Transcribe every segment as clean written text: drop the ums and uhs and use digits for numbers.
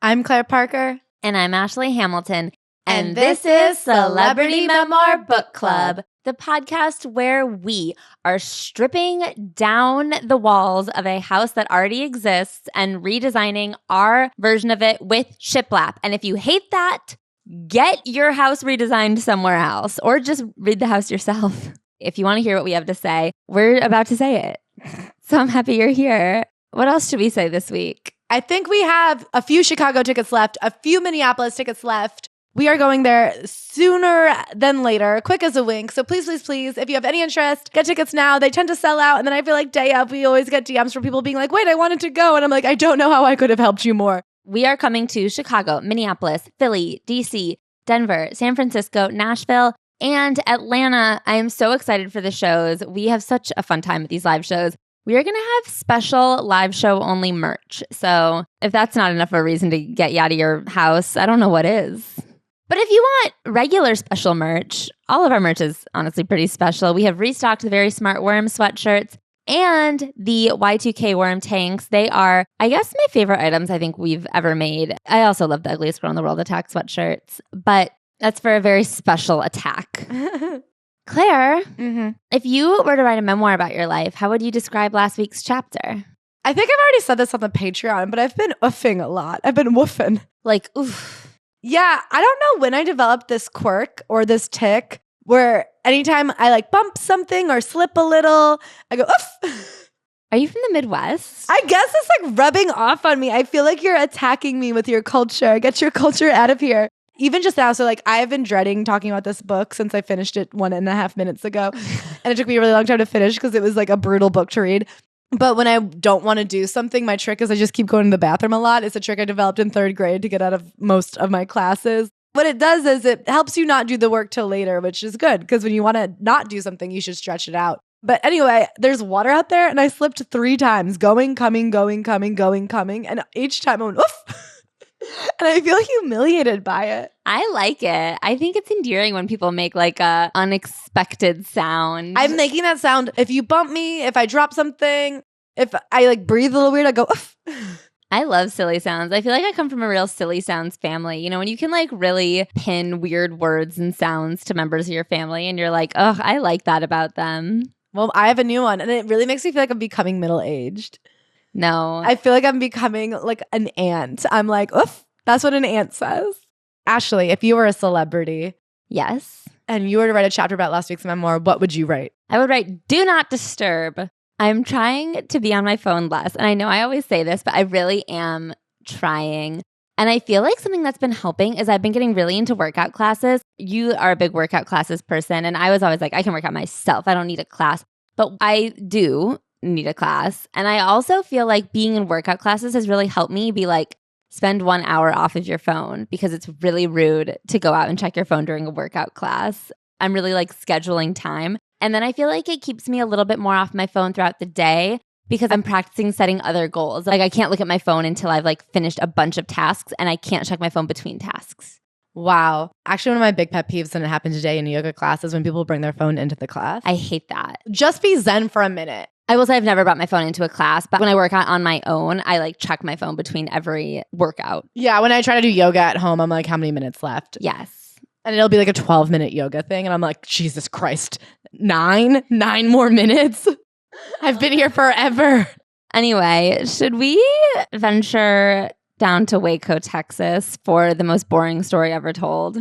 I'm Claire Parker. And I'm Ashley Hamilton. And this is Celebrity Memoir Book Club, the podcast where we are stripping down the walls of a house that already exists and redesigning our version of it with shiplap. And if you hate that, get your house redesigned somewhere else or just read the house yourself. If you want to hear what we have to say, we're about to say it. So I'm happy you're here. What else should we say this week? I think we have a few Chicago tickets left, a few Minneapolis tickets left. We are going there sooner than later, quick as a wink. So please, please, please, if you have any interest, get tickets now. They tend to sell out. And then I feel like day of, we always get DMs from people being like, wait, I wanted to go. And I'm like, I don't know how I could have helped you more. We are coming to Chicago, Minneapolis, Philly, DC, Denver, San Francisco, Nashville, and Atlanta. I am so excited for the shows. We have such a fun time at these live shows. We are going to have special live show only merch. So if that's not enough of a reason to get you out of your house, I don't know what is. But if you want regular special merch, all of our merch is honestly pretty special. We have restocked the Very Smart Worm sweatshirts and the Y2K worm tanks. They are, I guess, my favorite items I think we've ever made. I also love the Ugliest Girl in the World attack sweatshirts, but that's for a very special attack. Claire, if you were to write a memoir about your life, how would you describe last week's chapter? I think I've already said this on the Patreon, but I've been oofing a lot. I've been woofing. Like, oof. Yeah, I don't know when I developed this quirk or this tick where anytime I like bump something or slip a little, I go, oof. Are you from the Midwest? I guess it's like rubbing off on me. I feel like you're attacking me with your culture. Get your culture out of here. Even just now, so like I've been dreading talking about this book since I finished it 1.5 minutes ago. And it took me a really long time to finish because it was like a brutal book to read. But when I don't want to do something, my trick is I just keep going to the bathroom a lot. It's a trick I developed in 3rd grade to get out of most of my classes. What it does is it helps you not do the work till later, which is good because when you want to not do something, you should stretch it out. But anyway, there's water out there and I slipped 3 times, going, coming, going, coming, going, coming. And each time I went, oof. And I feel humiliated by it. I like it. I think it's endearing when people make like a unexpected sound. I'm making that sound. If you bump me, if I drop something, if I like breathe a little weird, I go, oof. I love silly sounds. I feel like I come from a real silly sounds family. You know, when you can like really pin weird words and sounds to members of your family and you're like, oh, I like that about them. Well, I have a new one and it really makes me feel like I'm becoming middle-aged. No. I feel like I'm becoming like an ant. I'm like, oof, that's what an ant says. Ashley, if you were a celebrity. Yes. And you were to write a chapter about last week's memoir, what would you write? I would write, do not disturb. I'm trying to be on my phone less. And I know I always say this, but I really am trying. And I feel like something that's been helping is I've been getting really into workout classes. You are a big workout classes person. And I was always like, I can work out myself. I don't need a class. But I do need a class. And I also feel like being in workout classes has really helped me be like, spend 1 hour off of your phone because it's really rude to go out and check your phone during a workout class. I'm really like scheduling time. And then I feel like it keeps me a little bit more off my phone throughout the day because I'm practicing setting other goals. Like I can't look at my phone until I've like finished a bunch of tasks and I can't check my phone between tasks. Wow. Actually, one of my big pet peeves, and it happened today in yoga class, is when people bring their phone into the class. I hate that. Just be zen for a minute. I will say I've never brought my phone into a class, but when I work out on my own, I like check my phone between every workout. Yeah, when I try to do yoga at home, I'm like, how many minutes left? Yes. And it'll be like a 12-minute yoga thing. And I'm like, Jesus Christ, 9 more minutes? I've been here forever. Anyway, should we venture down to Waco, Texas for the most boring story ever told?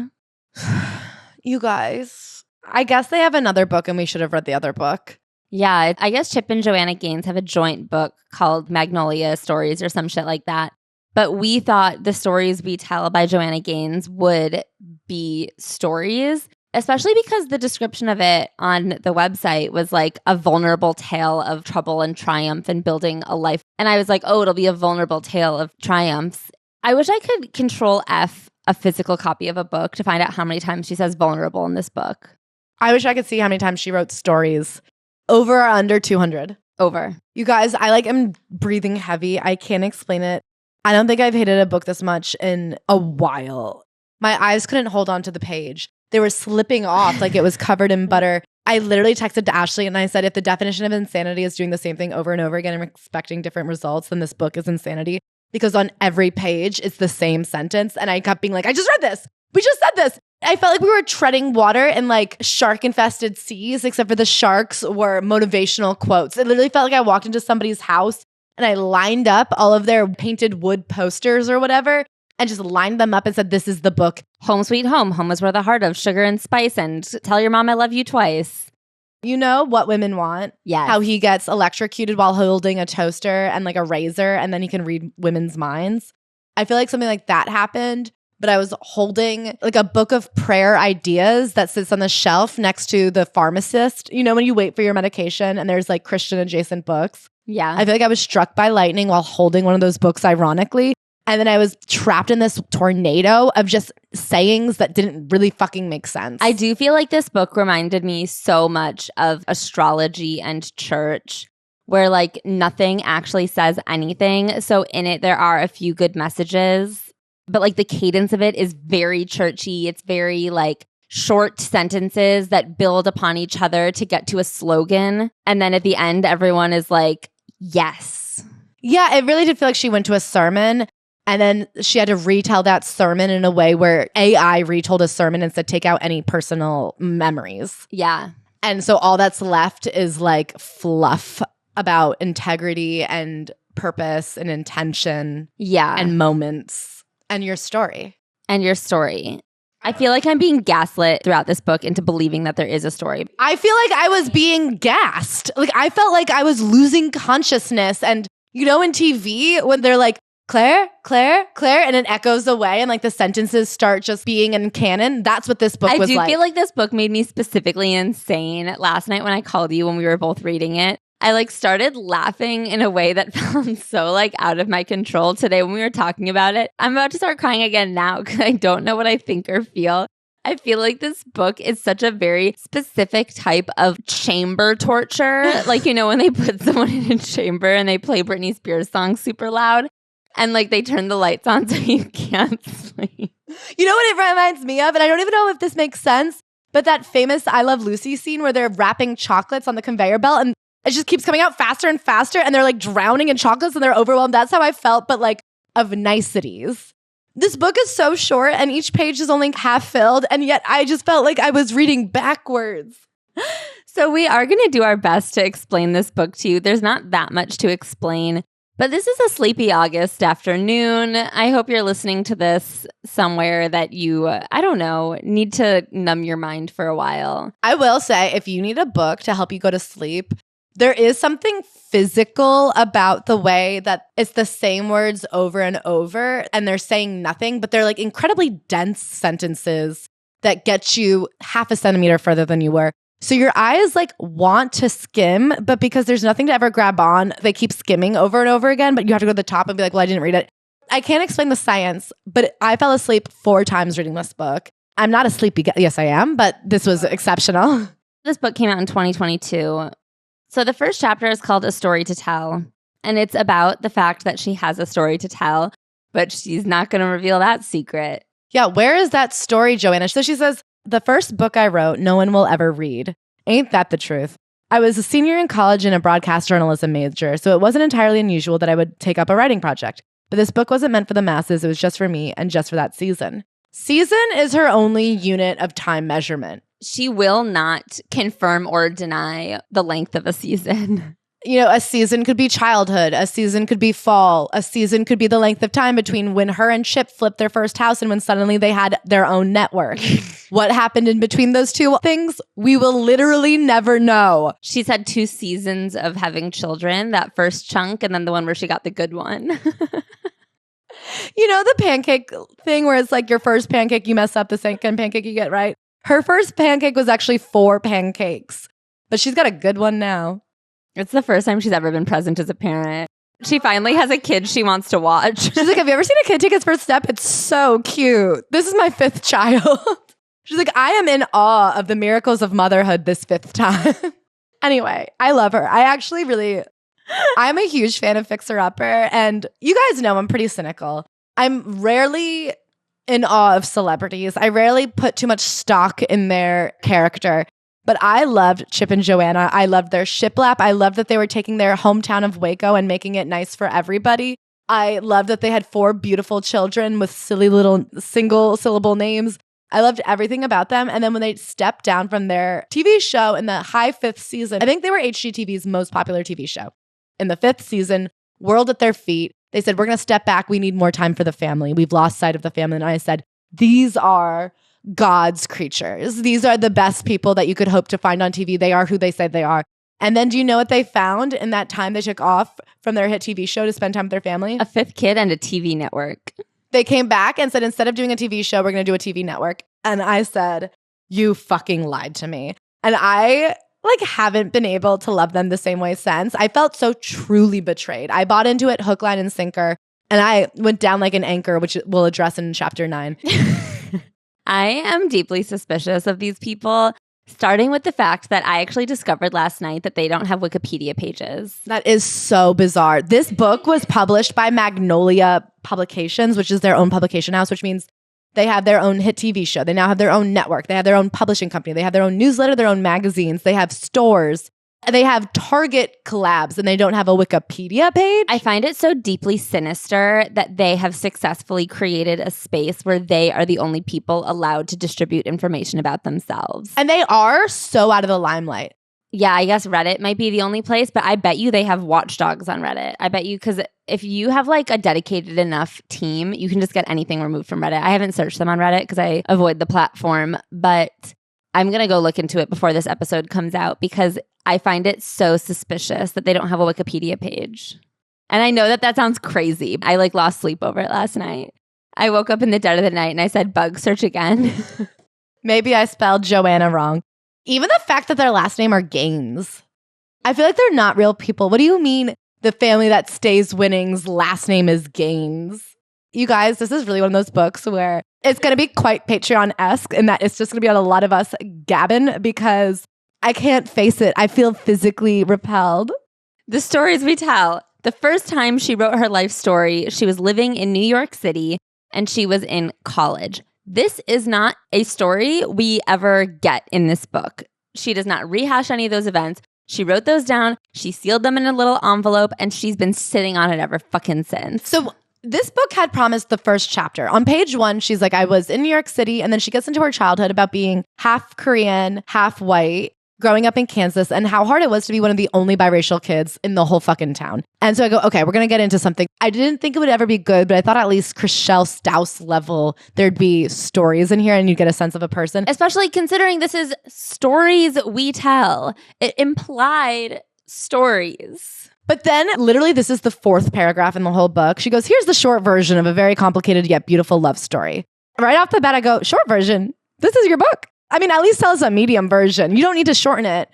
You guys, I guess they have another book and we should have read the other book. Yeah, I guess Chip and Joanna Gaines have a joint book called Magnolia Stories or some shit like that. But we thought the stories we tell by Joanna Gaines would be stories, especially because the description of it on the website was like a vulnerable tale of trouble and triumph and building a life. And I was like, oh, it'll be a vulnerable tale of triumphs. I wish I could Control F a physical copy of a book to find out how many times she says vulnerable in this book. I wish I could see how many times she wrote stories. Over or under 200? Over. You guys, I like am breathing heavy. I can't explain it. I don't think I've hated a book this much in a while. My eyes couldn't hold on to the page. They were slipping off like it was covered in butter. I literally texted to Ashley and I said, if the definition of insanity is doing the same thing over and over again and expecting different results, then this book is insanity. because on every page it's the same sentence. And I kept being like, I just read this. We just said this. I felt like we were treading water in like shark-infested seas, except for the sharks were motivational quotes. It literally felt like I walked into somebody's house and I lined up all of their painted wood posters or whatever and just lined them up and said, this is the book. Home Sweet Home. Home is where the heart of sugar and spice and tell your mom I love you twice. You know What Women Want? Yes. How he gets electrocuted while holding a toaster and like a razor, and then he can read women's minds. I feel like something like that happened, but I was holding like a book of prayer ideas that sits on the shelf next to the pharmacist. You know, when you wait for your medication and there's like Christian adjacent books. Yeah. I feel like I was struck by lightning while holding one of those books, ironically. And then I was trapped in this tornado of just sayings that didn't really fucking make sense. I do feel like this book reminded me so much of astrology and church, where like nothing actually says anything. So in it, there are a few good messages, but like the cadence of it is very churchy. It's very like short sentences that build upon each other to get to a slogan. And then at the end, everyone is like, yes. Yeah, it really did feel like she went to a sermon. And then she had to retell that sermon in a way where AI retold a sermon and said, take out any personal memories. Yeah. And so all that's left is like fluff about integrity and purpose and intention. Yeah. And moments and your story. And your story. I feel like I'm being gaslit throughout this book into believing that there is a story. I feel like I was being gassed. Like I felt like I was losing consciousness. And you know, in TV, when they're like, Claire, Claire, Claire, and it echoes away and like the sentences start just being in canon. That's what this book was like. I do feel like this book made me specifically insane last night when I called you when we were both reading it. I like started laughing in a way that felt so like out of my control today when we were talking about it. I'm about to start crying again now because I don't know what I think or feel. I feel like this book is such a very specific type of chamber torture. Like, you know, when they put someone in a chamber and they play Britney Spears songs super loud. And like they turn the lights on so you can't sleep. You know what it reminds me of? And I don't even know if this makes sense, but that famous I Love Lucy scene where they're wrapping chocolates on the conveyor belt and it just keeps coming out faster and faster and they're like drowning in chocolates and they're overwhelmed. That's how I felt, but like of niceties. This book is so short and each page is only half filled, and yet I just felt like I was reading backwards. So we are going to do our best to explain this book to you. There's not that much to explain. But this is a sleepy August afternoon. I hope you're listening to this somewhere that you, I don't know, need to numb your mind for a while. I will say, if you need a book to help you go to sleep, there is something physical about the way that it's the same words over and over and they're saying nothing, but they're like incredibly dense sentences that get you half a centimeter further than you were. So your eyes like want to skim, but because there's nothing to ever grab on, they keep skimming over and over again, but you have to go to the top and be like, well, I didn't read it. I can't explain the science, but I fell asleep 4 times reading this book. I'm not a sleepy guy. Yes, I am, but this was exceptional. This book came out in 2022. So the first chapter is called A Story to Tell, and it's about the fact that she has a story to tell, but she's not going to reveal that secret. Yeah, where is that story, Joanna? So she says, the first book I wrote, no one will ever read. Ain't that the truth? I was a senior in college and a broadcast journalism major, so it wasn't entirely unusual that I would take up a writing project. But this book wasn't meant for the masses. It was just for me and just for that season. Season is her only unit of time measurement. She will not confirm or deny the length of a season. You know, a season could be childhood. A season could be fall. A season could be the length of time between when her and Chip flipped their first house and when suddenly they had their own network. What happened in between those two things? We will literally never know. She's had 2 seasons of having children, that first chunk, and then the one where she got the good one. You know the pancake thing where it's like your first pancake, you mess up, the second pancake you get right? Her first pancake was actually 4 pancakes, but she's got a good one now. It's the first time she's ever been present as a parent. She finally has a kid she wants to watch. She's like, have you ever seen a kid take his first step? It's so cute. This is my 5th child. She's like, I am in awe of the miracles of motherhood this 5th time. Anyway, I love her. I'm a huge fan of Fixer Upper. And you guys know I'm pretty cynical. I'm rarely in awe of celebrities. I rarely put too much stock in their character. But I loved Chip and Joanna. I loved their shiplap. I loved that they were taking their hometown of Waco and making it nice for everybody. I loved that they had 4 beautiful children with silly little single syllable names. I loved everything about them. And then when they stepped down from their TV show in the high 5th season, I think they were HGTV's most popular TV show. In the 5th season, World at Their Feet, they said, we're going to step back. We need more time for the family. We've lost sight of the family. And I said, these are God's creatures. These are the best people that you could hope to find on TV. They are who they say they are. And then do you know what they found in that time they took off from their hit TV show to spend time with their family? A 5th kid and a TV network. They came back and said, instead of doing a TV show, we're going to do a TV network. And I said, you fucking lied to me. And I haven't been able to love them the same way since. I felt so truly betrayed. I bought into it hook, line, and sinker. And I went down like an anchor, which we'll address in chapter 9. I am deeply suspicious of these people, starting with the fact that I actually discovered last night that they don't have Wikipedia pages. That is so bizarre. This book was published by Magnolia Publications, which is their own publication house, which means they have their own hit TV show. They now have their own network. They have their own publishing company. They have their own newsletter, their own magazines. They have stores. They have Target collabs, and they don't have a Wikipedia page. I find it so deeply sinister that they have successfully created a space where they are the only people allowed to distribute information about themselves. And they are so out of the limelight. Yeah, I guess Reddit might be the only place, but I bet you they have watchdogs on Reddit. I bet you, because if you have like a dedicated enough team, you can just get anything removed from Reddit. I haven't searched them on Reddit because I avoid the platform, but I'm going to go look into it before this episode comes out because I find it so suspicious that they don't have a Wikipedia page. And I know that sounds crazy. I lost sleep over it last night. I woke up in the dead of the night and I said, bug search again. Maybe I spelled Joanna wrong. Even the fact that their last name are Gaines. I feel like they're not real people. What do you mean the family that stays winning's last name is Gaines? You guys, this is really one of those books where it's going to be quite Patreon-esque in that it's just going to be on a lot of us gabbing because I can't face it. I feel physically repelled. The stories we tell. The first time she wrote her life story, she was living in New York City and she was in college. This is not a story we ever get in this book. She does not rehash any of those events. She wrote those down. She sealed them in a little envelope and she's been sitting on it ever fucking since. So this book had promised the first chapter. On page 1, she's like, I was in New York City. And then she gets into her childhood about being half Korean, half white, growing up in Kansas, and how hard it was to be one of the only biracial kids in the whole fucking town. And so I go, okay, we're going to get into something. I didn't think it would ever be good, but I thought at least Chriselle Staus level, there'd be stories in here and you'd get a sense of a person. Especially considering this is stories we tell. It implied stories. But then literally this is the 4th paragraph in the whole book. She goes, here's the short version of a very complicated yet beautiful love story. Right off the bat, I go, short version? This is your book. I mean, at least tell us a medium version. You don't need to shorten it.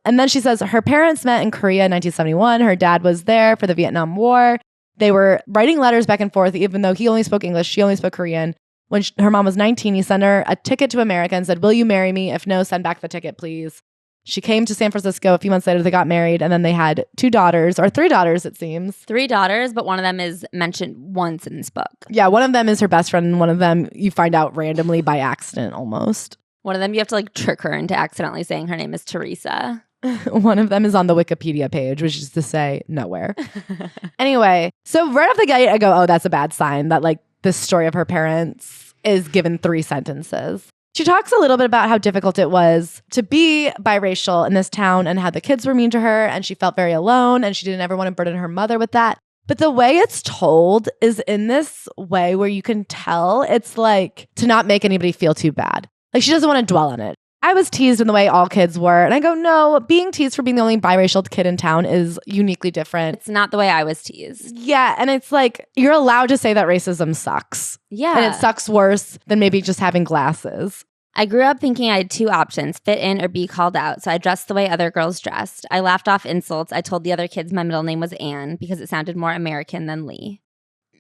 And then she says her parents met in Korea in 1971. Her dad was there for the Vietnam War. They were writing letters back and forth, even though he only spoke English. She only spoke Korean. When her mom was 19, he sent her a ticket to America and said, will you marry me? If no, send back the ticket, please. She came to San Francisco. A few months later, they got married. And then they had 2 daughters, or 3 daughters, it seems. 3 daughters, but one of them is mentioned once in this book. Yeah, one of them is her best friend. And one of them you find out randomly by accident almost. One of them, you have to trick her into accidentally saying her name is Teresa. One of them is on the Wikipedia page, which is to say nowhere. Anyway, so right off the gate, I go, oh, that's a bad sign that the story of her parents is given 3 sentences. She talks a little bit about how difficult it was to be biracial in this town and how the kids were mean to her and she felt very alone and she didn't ever want to burden her mother with that. But the way it's told is in this way where you can tell it's to not make anybody feel too bad. She doesn't want to dwell on it. I was teased in the way all kids were. And I go, no, being teased for being the only biracial kid in town is uniquely different. It's not the way I was teased. Yeah. And it's you're allowed to say that racism sucks. Yeah. And it sucks worse than maybe just having glasses. I grew up thinking I had 2 options, fit in or be called out. So I dressed the way other girls dressed. I laughed off insults. I told the other kids my middle name was Anne because it sounded more American than Lee.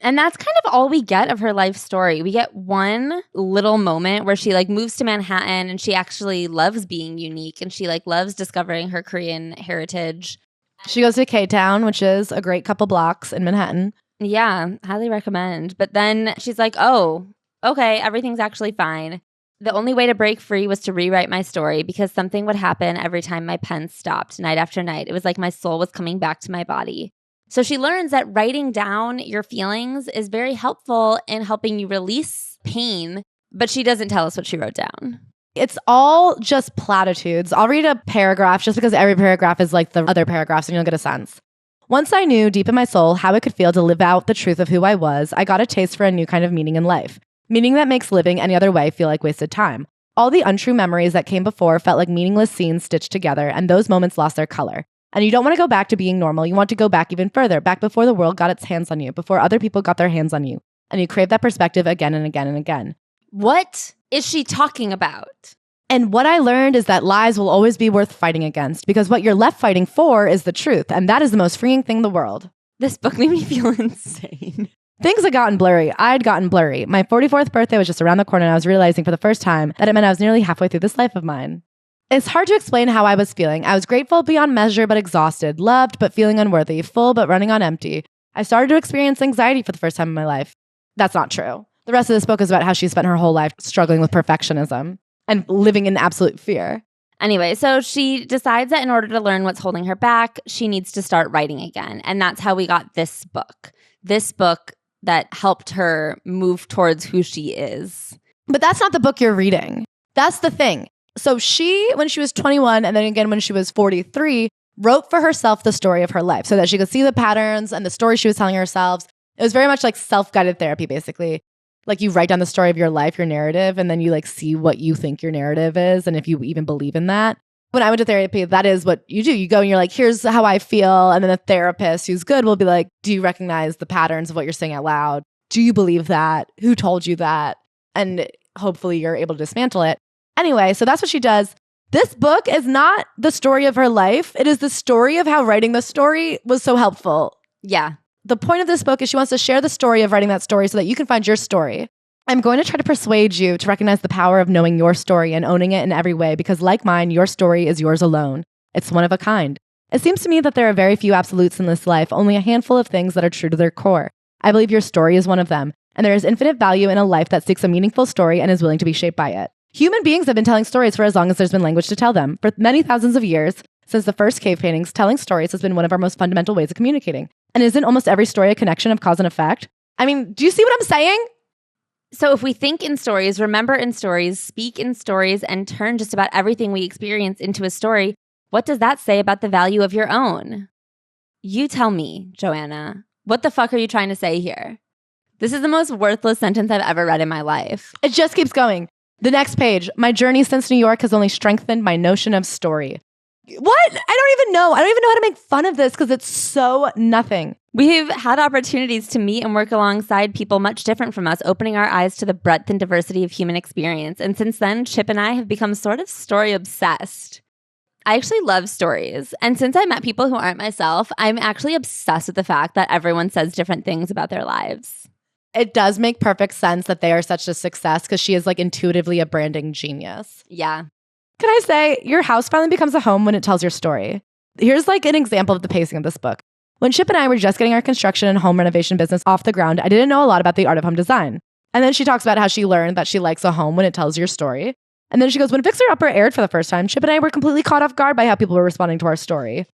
And that's kind of all we get of her life story. We get one little moment where she moves to Manhattan and she actually loves being unique and she loves discovering her Korean heritage. She goes to K-Town, which is a great couple blocks in Manhattan. Yeah, highly recommend. But then she's like, oh, okay, everything's actually fine. The only way to break free was to rewrite my story because something would happen every time my pen stopped night after night. It was like my soul was coming back to my body. So she learns that writing down your feelings is very helpful in helping you release pain, but she doesn't tell us what she wrote down. It's all just platitudes. I'll read a paragraph just because every paragraph is like the other paragraphs and you'll get a sense. Once I knew deep in my soul how it could feel to live out the truth of who I was, I got a taste for a new kind of meaning in life. Meaning that makes living any other way feel like wasted time. All the untrue memories that came before felt like meaningless scenes stitched together, and those moments lost their color. And you don't want to go back to being normal. You want to go back even further, back before the world got its hands on you, before other people got their hands on you. And you crave that perspective again and again and again. What is she talking about? And what I learned is that lies will always be worth fighting against, because what you're left fighting for is the truth. And that is the most freeing thing in the world. This book made me feel insane. Things had gotten blurry. I'd gotten blurry. My 44th birthday was just around the corner, and I was realizing for the first time that it meant I was nearly halfway through this life of mine. It's hard to explain how I was feeling. I was grateful beyond measure but exhausted, loved but feeling unworthy, full but running on empty. I started to experience anxiety for the first time in my life. That's not true. The rest of this book is about how she spent her whole life struggling with perfectionism and living in absolute fear. Anyway, so she decides that in order to learn what's holding her back, she needs to start writing again. And that's how we got this book. This book that helped her move towards who she is. But that's not the book you're reading. That's the thing. So she, when she was 21, and then again when she was 43, wrote for herself the story of her life so that she could see the patterns and the story she was telling herself. It was very much like self-guided therapy, basically. Like you write down the story of your life, your narrative, and then you like see what you think your narrative is and if you even believe in that. When I went to therapy, that is what you do. You go and you're like, here's how I feel. And then the therapist who's good will be like, do you recognize the patterns of what you're saying out loud? Do you believe that? Who told you that? And hopefully you're able to dismantle it. Anyway, so that's what she does. This book is not the story of her life. It is the story of how writing the story was so helpful. Yeah. The point of this book is she wants to share the story of writing that story so that you can find your story. I'm going to try to persuade you to recognize the power of knowing your story and owning it in every way, because like mine, your story is yours alone. It's one of a kind. It seems to me that there are very few absolutes in this life, only a handful of things that are true to their core. I believe your story is one of them, and there is infinite value in a life that seeks a meaningful story and is willing to be shaped by it. Human beings have been telling stories for as long as there's been language to tell them. For many thousands of years, since the first cave paintings, telling stories has been one of our most fundamental ways of communicating. And isn't almost every story a connection of cause and effect? I mean, do you see what I'm saying? So if we think in stories, remember in stories, speak in stories, and turn just about everything we experience into a story, what does that say about the value of your own? You tell me, Joanna, what the fuck are you trying to say here? This is the most worthless sentence I've ever read in my life. It just keeps going. The next page, my journey since New York has only strengthened my notion of story. What? I don't even know. I don't even know how to make fun of this because it's so nothing. We've had opportunities to meet and work alongside people much different from us, opening our eyes to the breadth and diversity of human experience. And since then, Chip and I have become sort of story obsessed. I actually love stories. And since I met people who aren't myself, I'm actually obsessed with the fact that everyone says different things about their lives. It does make perfect sense that they are such a success because she is like intuitively a branding genius. Yeah. Can I say, your house finally becomes a home when it tells your story. Here's like an example of the pacing of this book. When Chip and I were just getting our construction and home renovation business off the ground, I didn't know a lot about the art of home design. And then she talks about how she learned that she likes a home when it tells your story. And then she goes, when Fixer Upper aired for the first time, Chip and I were completely caught off guard by how people were responding to our story.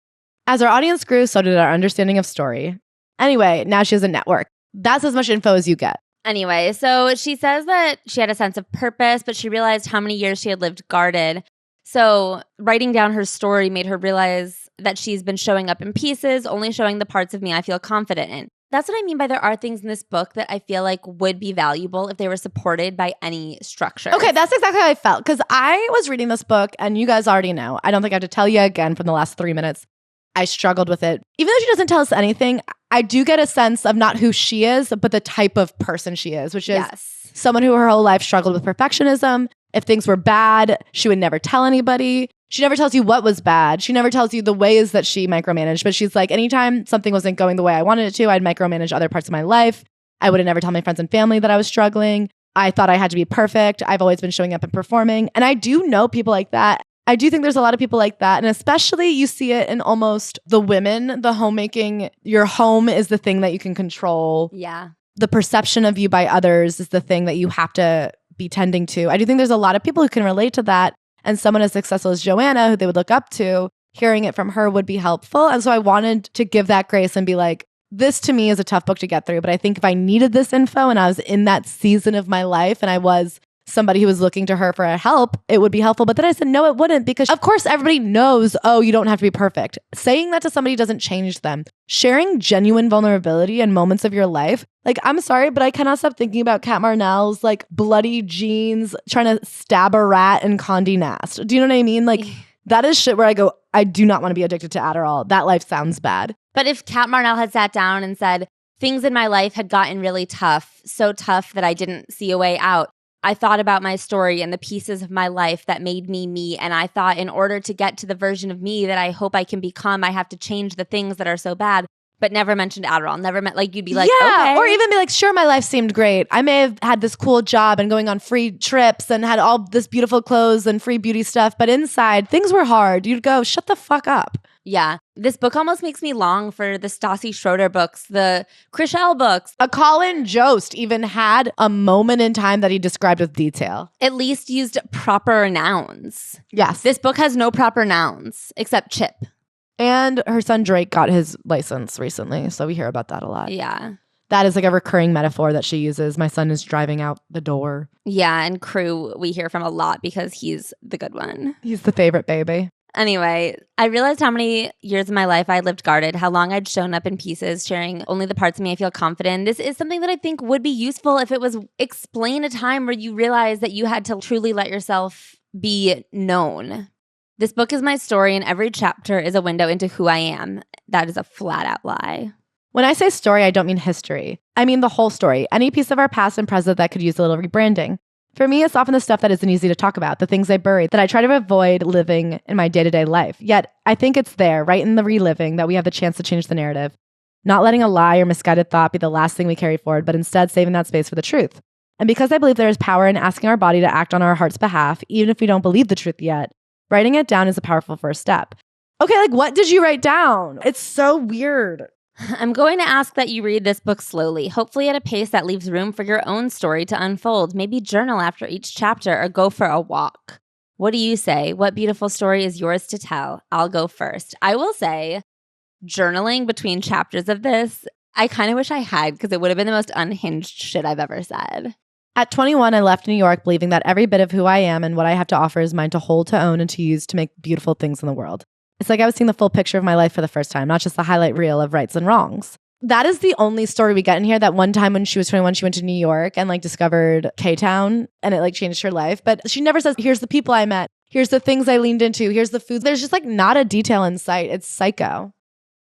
As our audience grew, so did our understanding of story. Anyway, now she has a network. That's as much info as you get. Anyway, so she says that she had a sense of purpose, but she realized how many years she had lived guarded. So writing down her story made her realize that she's been showing up in pieces, only showing the parts of me I feel confident in. That's what I mean by there are things in this book that I feel like would be valuable if they were supported by any structure. Okay, that's exactly how I felt. Because I was reading this book, and you guys already know. I don't think I have to tell you again from the last 3 minutes. I struggled with it. Even though she doesn't tell us anything, I do get a sense of not who she is, but the type of person she is, which is someone who her whole life struggled with perfectionism. If things were bad, she would never tell anybody. She never tells you what was bad. She never tells you the ways that she micromanaged. But she's like, anytime something wasn't going the way I wanted it to, I'd micromanage other parts of my life. I would never tell my friends and family that I was struggling. I thought I had to be perfect. I've always been showing up and performing. And I do know people like that. I do think there's a lot of people like that. And especially you see it in almost the women, the homemaking. Your home is the thing that you can control. Yeah. The perception of you by others is the thing that you have to be tending to. I do think there's a lot of people who can relate to that. And someone as successful as Joanna, who they would look up to, hearing it from her would be helpful. And so I wanted to give that grace and be like, this to me is a tough book to get through. But I think if I needed this info and I was in that season of my life and I was somebody who was looking to her for help, it would be helpful. But then I said, no, it wouldn't, because of course everybody knows, oh, you don't have to be perfect. Saying that to somebody doesn't change them. Sharing genuine vulnerability and moments of your life. Like, I'm sorry, but I cannot stop thinking about Kat Marnell's like bloody jeans, trying to stab a rat in Condé Nast. Do you know what I mean? Like, that is shit where I go, I do not want to be addicted to Adderall. That life sounds bad. But if Kat Marnell had sat down and said, things in my life had gotten really tough, so tough that I didn't see a way out. I thought about my story and the pieces of my life that made me me. And I thought in order to get to the version of me that I hope I can become, I have to change the things that are so bad. But never mentioned Adderall. Never meant, like, you'd be like, yeah, okay. Or even be like, sure, my life seemed great. I may have had this cool job and going on free trips and had all this beautiful clothes and free beauty stuff. But inside, things were hard. You'd go, shut the fuck up. Yeah. This book almost makes me long for the Stassi Schroeder books, the Chrishell books. A Colin Jost even had a moment in time that he described with detail. At least used proper nouns. Yes. This book has no proper nouns except Chip. And her son Drake got his license recently, so we hear about that a lot. Yeah. That is like a recurring metaphor that she uses. My son is driving out the door. Yeah, and Crew we hear from a lot because he's the good one. He's the favorite baby. Anyway, I realized how many years of my life I lived guarded, how long I'd shown up in pieces, sharing only the parts of me I feel confident in. This is something that I think would be useful if it was explain a time where you realized that you had to truly let yourself be known. This book is my story, and every chapter is a window into who I am. That is a flat-out lie. When I say story, I don't mean history. I mean the whole story. Any piece of our past and present that could use a little rebranding. For me, it's often the stuff that isn't easy to talk about, the things I bury, that I try to avoid living in my day-to-day life. Yet, I think it's there, right in the reliving, that we have the chance to change the narrative. Not letting a lie or misguided thought be the last thing we carry forward, but instead saving that space for the truth. And because I believe there is power in asking our body to act on our heart's behalf, even if we don't believe the truth yet, writing it down is a powerful first step. Okay, like, what did you write down? It's so weird. I'm going to ask that you read this book slowly, hopefully at a pace that leaves room for your own story to unfold. Maybe journal after each chapter or go for a walk. What do you say? What beautiful story is yours to tell? I'll go first. I will say, journaling between chapters of this, I kind of wish I had, because it would have been the most unhinged shit I've ever said. At 21, I left New York believing that every bit of who I am and what I have to offer is mine to hold, to own, and to use to make beautiful things in the world. It's like I was seeing the full picture of my life for the first time, not just the highlight reel of rights and wrongs. That is the only story we get in here, that one time when she was 21, she went to New York and like discovered K-Town and it like changed her life. But she never says, here's the people I met. Here's the things I leaned into. Here's the food. There's just like not a detail in sight. It's psycho.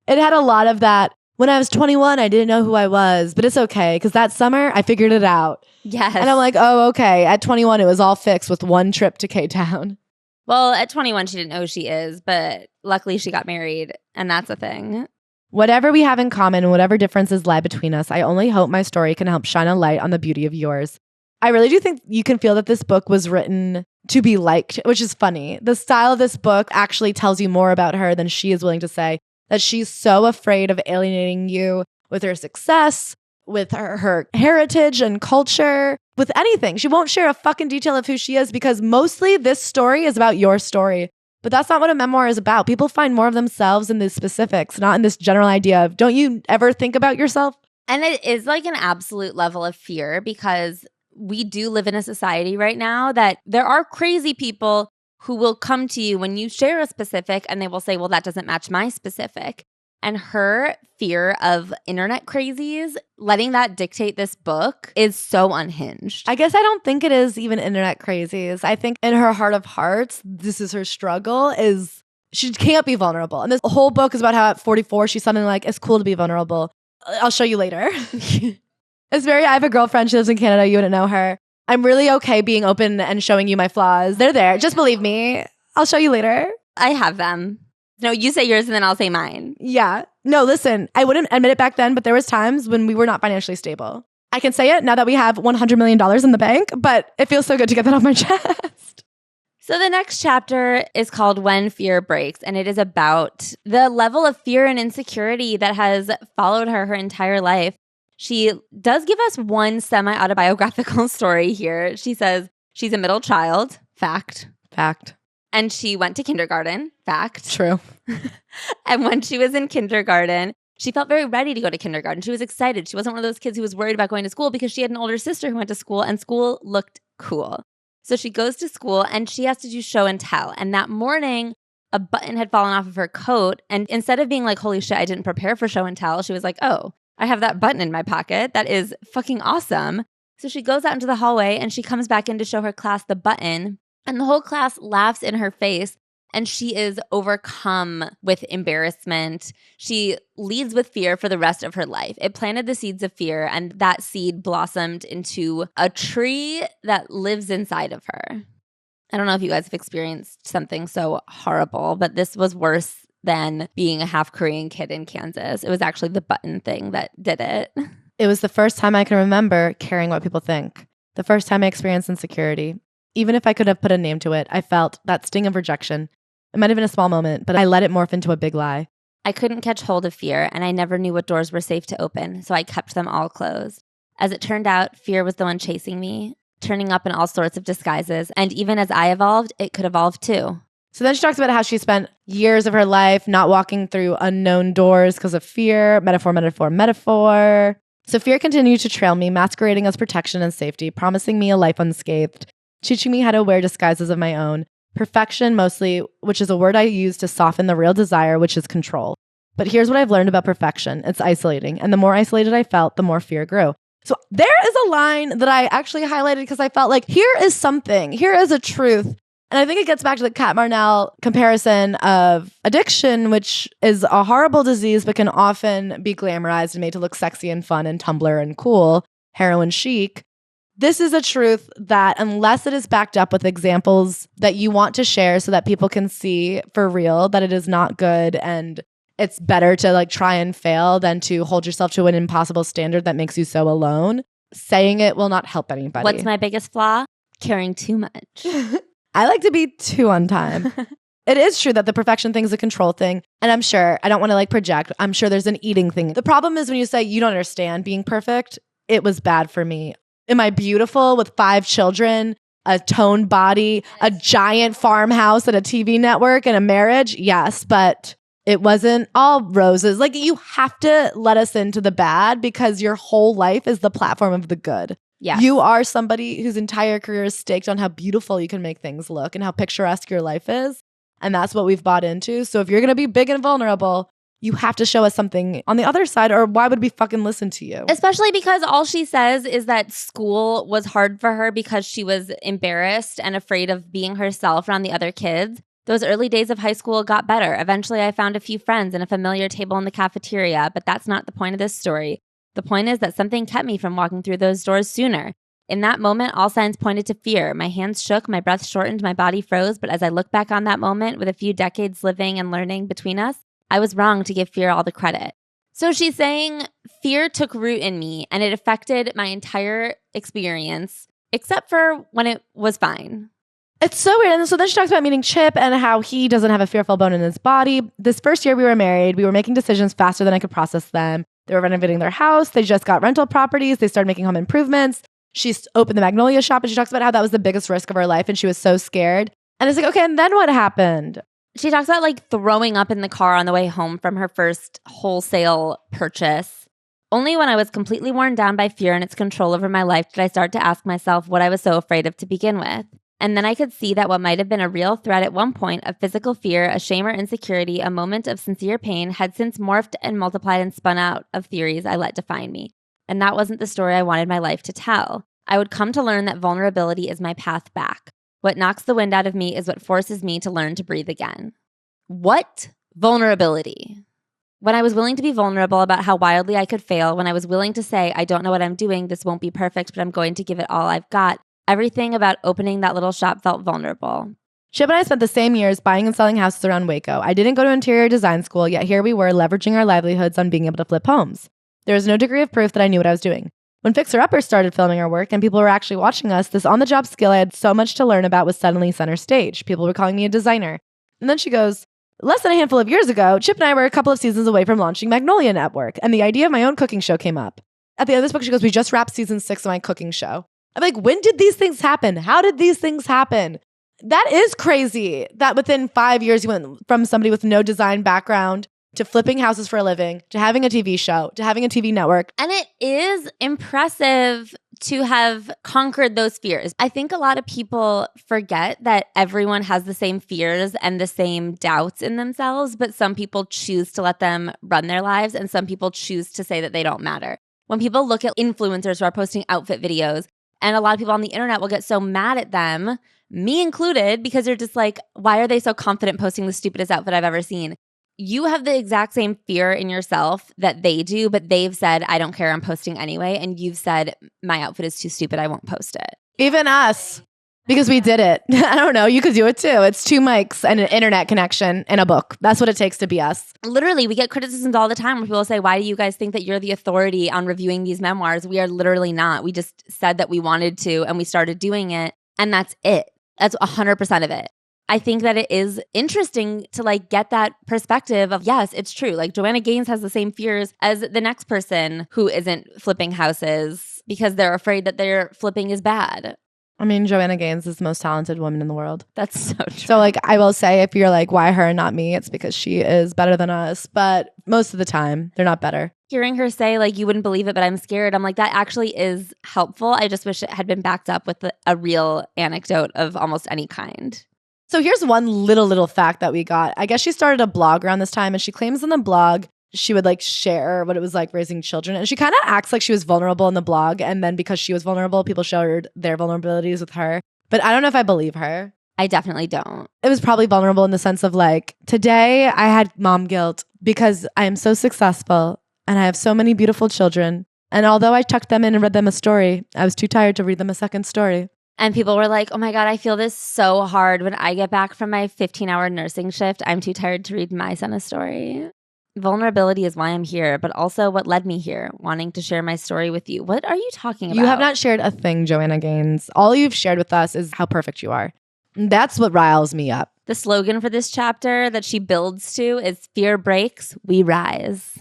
It had a lot of that. When I was 21, I didn't know who I was, but it's okay because that summer I figured it out. Yes. And I'm like, oh, okay. At 21, it was all fixed with one trip to K-Town. Well, at 21, she didn't know who she is, but luckily she got married, and that's a thing. Whatever we have in common and whatever differences lie between us, I only hope my story can help shine a light on the beauty of yours. I really do think you can feel that this book was written to be liked, which is funny. The style of this book actually tells you more about her than she is willing to say, that she's so afraid of alienating you with her success, with her heritage and culture, with anything. She won't share a fucking detail of who she is because mostly this story is about your story. But that's not what a memoir is about. People find more of themselves in the specifics, not in this general idea of, don't you ever think about yourself? And it is like an absolute level of fear because we do live in a society right now that there are crazy people who will come to you when you share a specific and they will say, well, that doesn't match my specific. And her fear of internet crazies, letting that dictate this book is so unhinged. I guess I don't think it is even internet crazies. I think in her heart of hearts, this is her struggle, is she can't be vulnerable. And this whole book is about how at 44, she's suddenly like, it's cool to be vulnerable. I'll show you later. It's very, I have a girlfriend, she lives in Canada, you wouldn't know her. I'm really okay being open and showing you my flaws. They're there. Just believe me. I'll show you later. I have them. No, you say yours and then I'll say mine. Yeah. No, listen, I wouldn't admit it back then, but there was times when we were not financially stable. I can say it now that we have $100 million in the bank, but it feels so good to get that off my chest. So the next chapter is called When Fear Breaks, and it is about the level of fear and insecurity that has followed her entire life. She does give us one semi-autobiographical story here. She says she's a middle child. Fact. And she went to kindergarten, fact. True. And when she was in kindergarten, she felt very ready to go to kindergarten. She was excited. She wasn't one of those kids who was worried about going to school because she had an older sister who went to school and school looked cool. So she goes to school and she has to do show and tell. And that morning, a button had fallen off of her coat. And instead of being like, holy shit, I didn't prepare for show and tell, she was like, oh, I have that button in my pocket. That is fucking awesome. So she goes out into the hallway and she comes back in to show her class the button. And the whole class laughs in her face. And she is overcome with embarrassment. She leads with fear for the rest of her life. It planted the seeds of fear, and that seed blossomed into a tree that lives inside of her. I don't know if you guys have experienced something so horrible, but this was worse than being a half Korean kid in Kansas. It was actually the button thing that did it. It was the first time I can remember caring what people think. The first time I experienced insecurity. Even if I could have put a name to it, I felt that sting of rejection. It might have been a small moment, but I let it morph into a big lie. I couldn't catch hold of fear, and I never knew what doors were safe to open, so I kept them all closed. As it turned out, fear was the one chasing me, turning up in all sorts of disguises, and even as I evolved, it could evolve too. So then she talks about how she spent years of her life not walking through unknown doors because of fear. Metaphor, metaphor, metaphor. So fear continued to trail me, masquerading as protection and safety, promising me a life unscathed, teaching me how to wear disguises of my own. Perfection mostly, which is a word I use to soften the real desire, which is control. But here's what I've learned about perfection. It's isolating. And the more isolated I felt, the more fear grew. So there is a line that I actually highlighted because I felt like here is something. Here is a truth. And I think it gets back to the Kat Marnell comparison of addiction, which is a horrible disease, but can often be glamorized and made to look sexy and fun and Tumblr and cool, heroin chic. This is a truth that unless it is backed up with examples that you want to share so that people can see for real that it is not good and it's better to like try and fail than to hold yourself to an impossible standard that makes you so alone, saying it will not help anybody. What's my biggest flaw? Caring too much. I like to be too on time. It is true that the perfection thing is a control thing. And I'm sure, I don't want to like project, I'm sure there's an eating thing. The problem is when you say you don't understand being perfect, it was bad for me. Am I beautiful with 5 children, a toned body, a giant farmhouse and a TV network and a marriage? Yes, but it wasn't all roses. Like you have to let us into the bad because your whole life is the platform of the good. Yeah. You are somebody whose entire career is staked on how beautiful you can make things look and how picturesque your life is. And that's what we've bought into. So if you're going to be big and vulnerable, you have to show us something on the other side, or why would we fucking listen to you? Especially because all she says is that school was hard for her because she was embarrassed and afraid of being herself around the other kids. Those early days of high school got better. Eventually, I found a few friends and a familiar table in the cafeteria, but that's not the point of this story. The point is that something kept me from walking through those doors sooner. In that moment, all signs pointed to fear. My hands shook, my breath shortened, my body froze, but as I look back on that moment with a few decades living and learning between us, I was wrong to give fear all the credit. So she's saying fear took root in me and it affected my entire experience, except for when it was fine. It's so weird. And so then she talks about meeting Chip and how he doesn't have a fearful bone in his body. This first year we were married, we were making decisions faster than I could process them. They were renovating their house. They just got rental properties. They started making home improvements. She opened the Magnolia shop and she talks about how that was the biggest risk of her life and she was so scared. And it's like, okay, and then what happened? She talks about like throwing up in the car on the way home from her first wholesale purchase. Only when I was completely worn down by fear and its control over my life did I start to ask myself what I was so afraid of to begin with. And then I could see that what might have been a real threat at one point of physical fear, a shame or insecurity, a moment of sincere pain had since morphed and multiplied and spun out of theories I let define me. And that wasn't the story I wanted my life to tell. I would come to learn that vulnerability is my path back. What knocks the wind out of me is what forces me to learn to breathe again. What vulnerability? When I was willing to be vulnerable about how wildly I could fail, when I was willing to say, I don't know what I'm doing, this won't be perfect, but I'm going to give it all I've got, everything about opening that little shop felt vulnerable. Chip and I spent the same years buying and selling houses around Waco. I didn't go to interior design school, yet here we were leveraging our livelihoods on being able to flip homes. There was no degree of proof that I knew what I was doing. When Fixer Uppers started filming our work and people were actually watching us, this on-the-job skill I had so much to learn about was suddenly center stage. People were calling me a designer. And then she goes, less than a handful of years ago, Chip and I were a couple of seasons away from launching Magnolia Network, and the idea of my own cooking show came up. At the end of this book, she goes, we just wrapped season 6 of my cooking show. I'm like, when did these things happen? How did these things happen? That is crazy that within 5 years you went from somebody with no design background to flipping houses for a living, to having a TV show, to having a TV network. And it is impressive to have conquered those fears. I think a lot of people forget that everyone has the same fears and the same doubts in themselves, but some people choose to let them run their lives and some people choose to say that they don't matter. When people look at influencers who are posting outfit videos, and a lot of people on the internet will get so mad at them, me included, because you're just like, why are they so confident posting the stupidest outfit I've ever seen? You have the exact same fear in yourself that they do, but they've said, I don't care, I'm posting anyway. And you've said, my outfit is too stupid, I won't post it. Even us, because we did it. I don't know, you could do it too. It's 2 mics and an internet connection and a book. That's what it takes to be us. Literally, we get criticisms all the time where people say, why do you guys think that you're the authority on reviewing these memoirs? We are literally not. We just said that we wanted to and we started doing it. And that's it. That's 100% of it. I think that it is interesting to like get that perspective of, yes, it's true. Like Joanna Gaines has the same fears as the next person who isn't flipping houses because they're afraid that their flipping is bad. I mean, Joanna Gaines is the most talented woman in the world. That's so true. So like, I will say if you're like, why her and not me? It's because she is better than us. But most of the time, they're not better. Hearing her say like, you wouldn't believe it, but I'm scared. I'm like, that actually is helpful. I just wish it had been backed up with a real anecdote of almost any kind. So here's one little fact that we got. I guess she started a blog around this time and she claims in the blog she would like share what it was like raising children. And she kind of acts like she was vulnerable in the blog. And then because she was vulnerable, people shared their vulnerabilities with her. But I don't know if I believe her. I definitely don't. It was probably vulnerable in the sense of like, today I had mom guilt because I am so successful and I have so many beautiful children. And although I tucked them in and read them a story, I was too tired to read them a second story. And people were like, oh my God, I feel this so hard when I get back from my 15-hour nursing shift. I'm too tired to read my son a story. Vulnerability is why I'm here, but also what led me here, wanting to share my story with you. What are you talking about? You have not shared a thing, Joanna Gaines. All you've shared with us is how perfect you are. That's what riles me up. The slogan for this chapter that she builds to is fear breaks, we rise.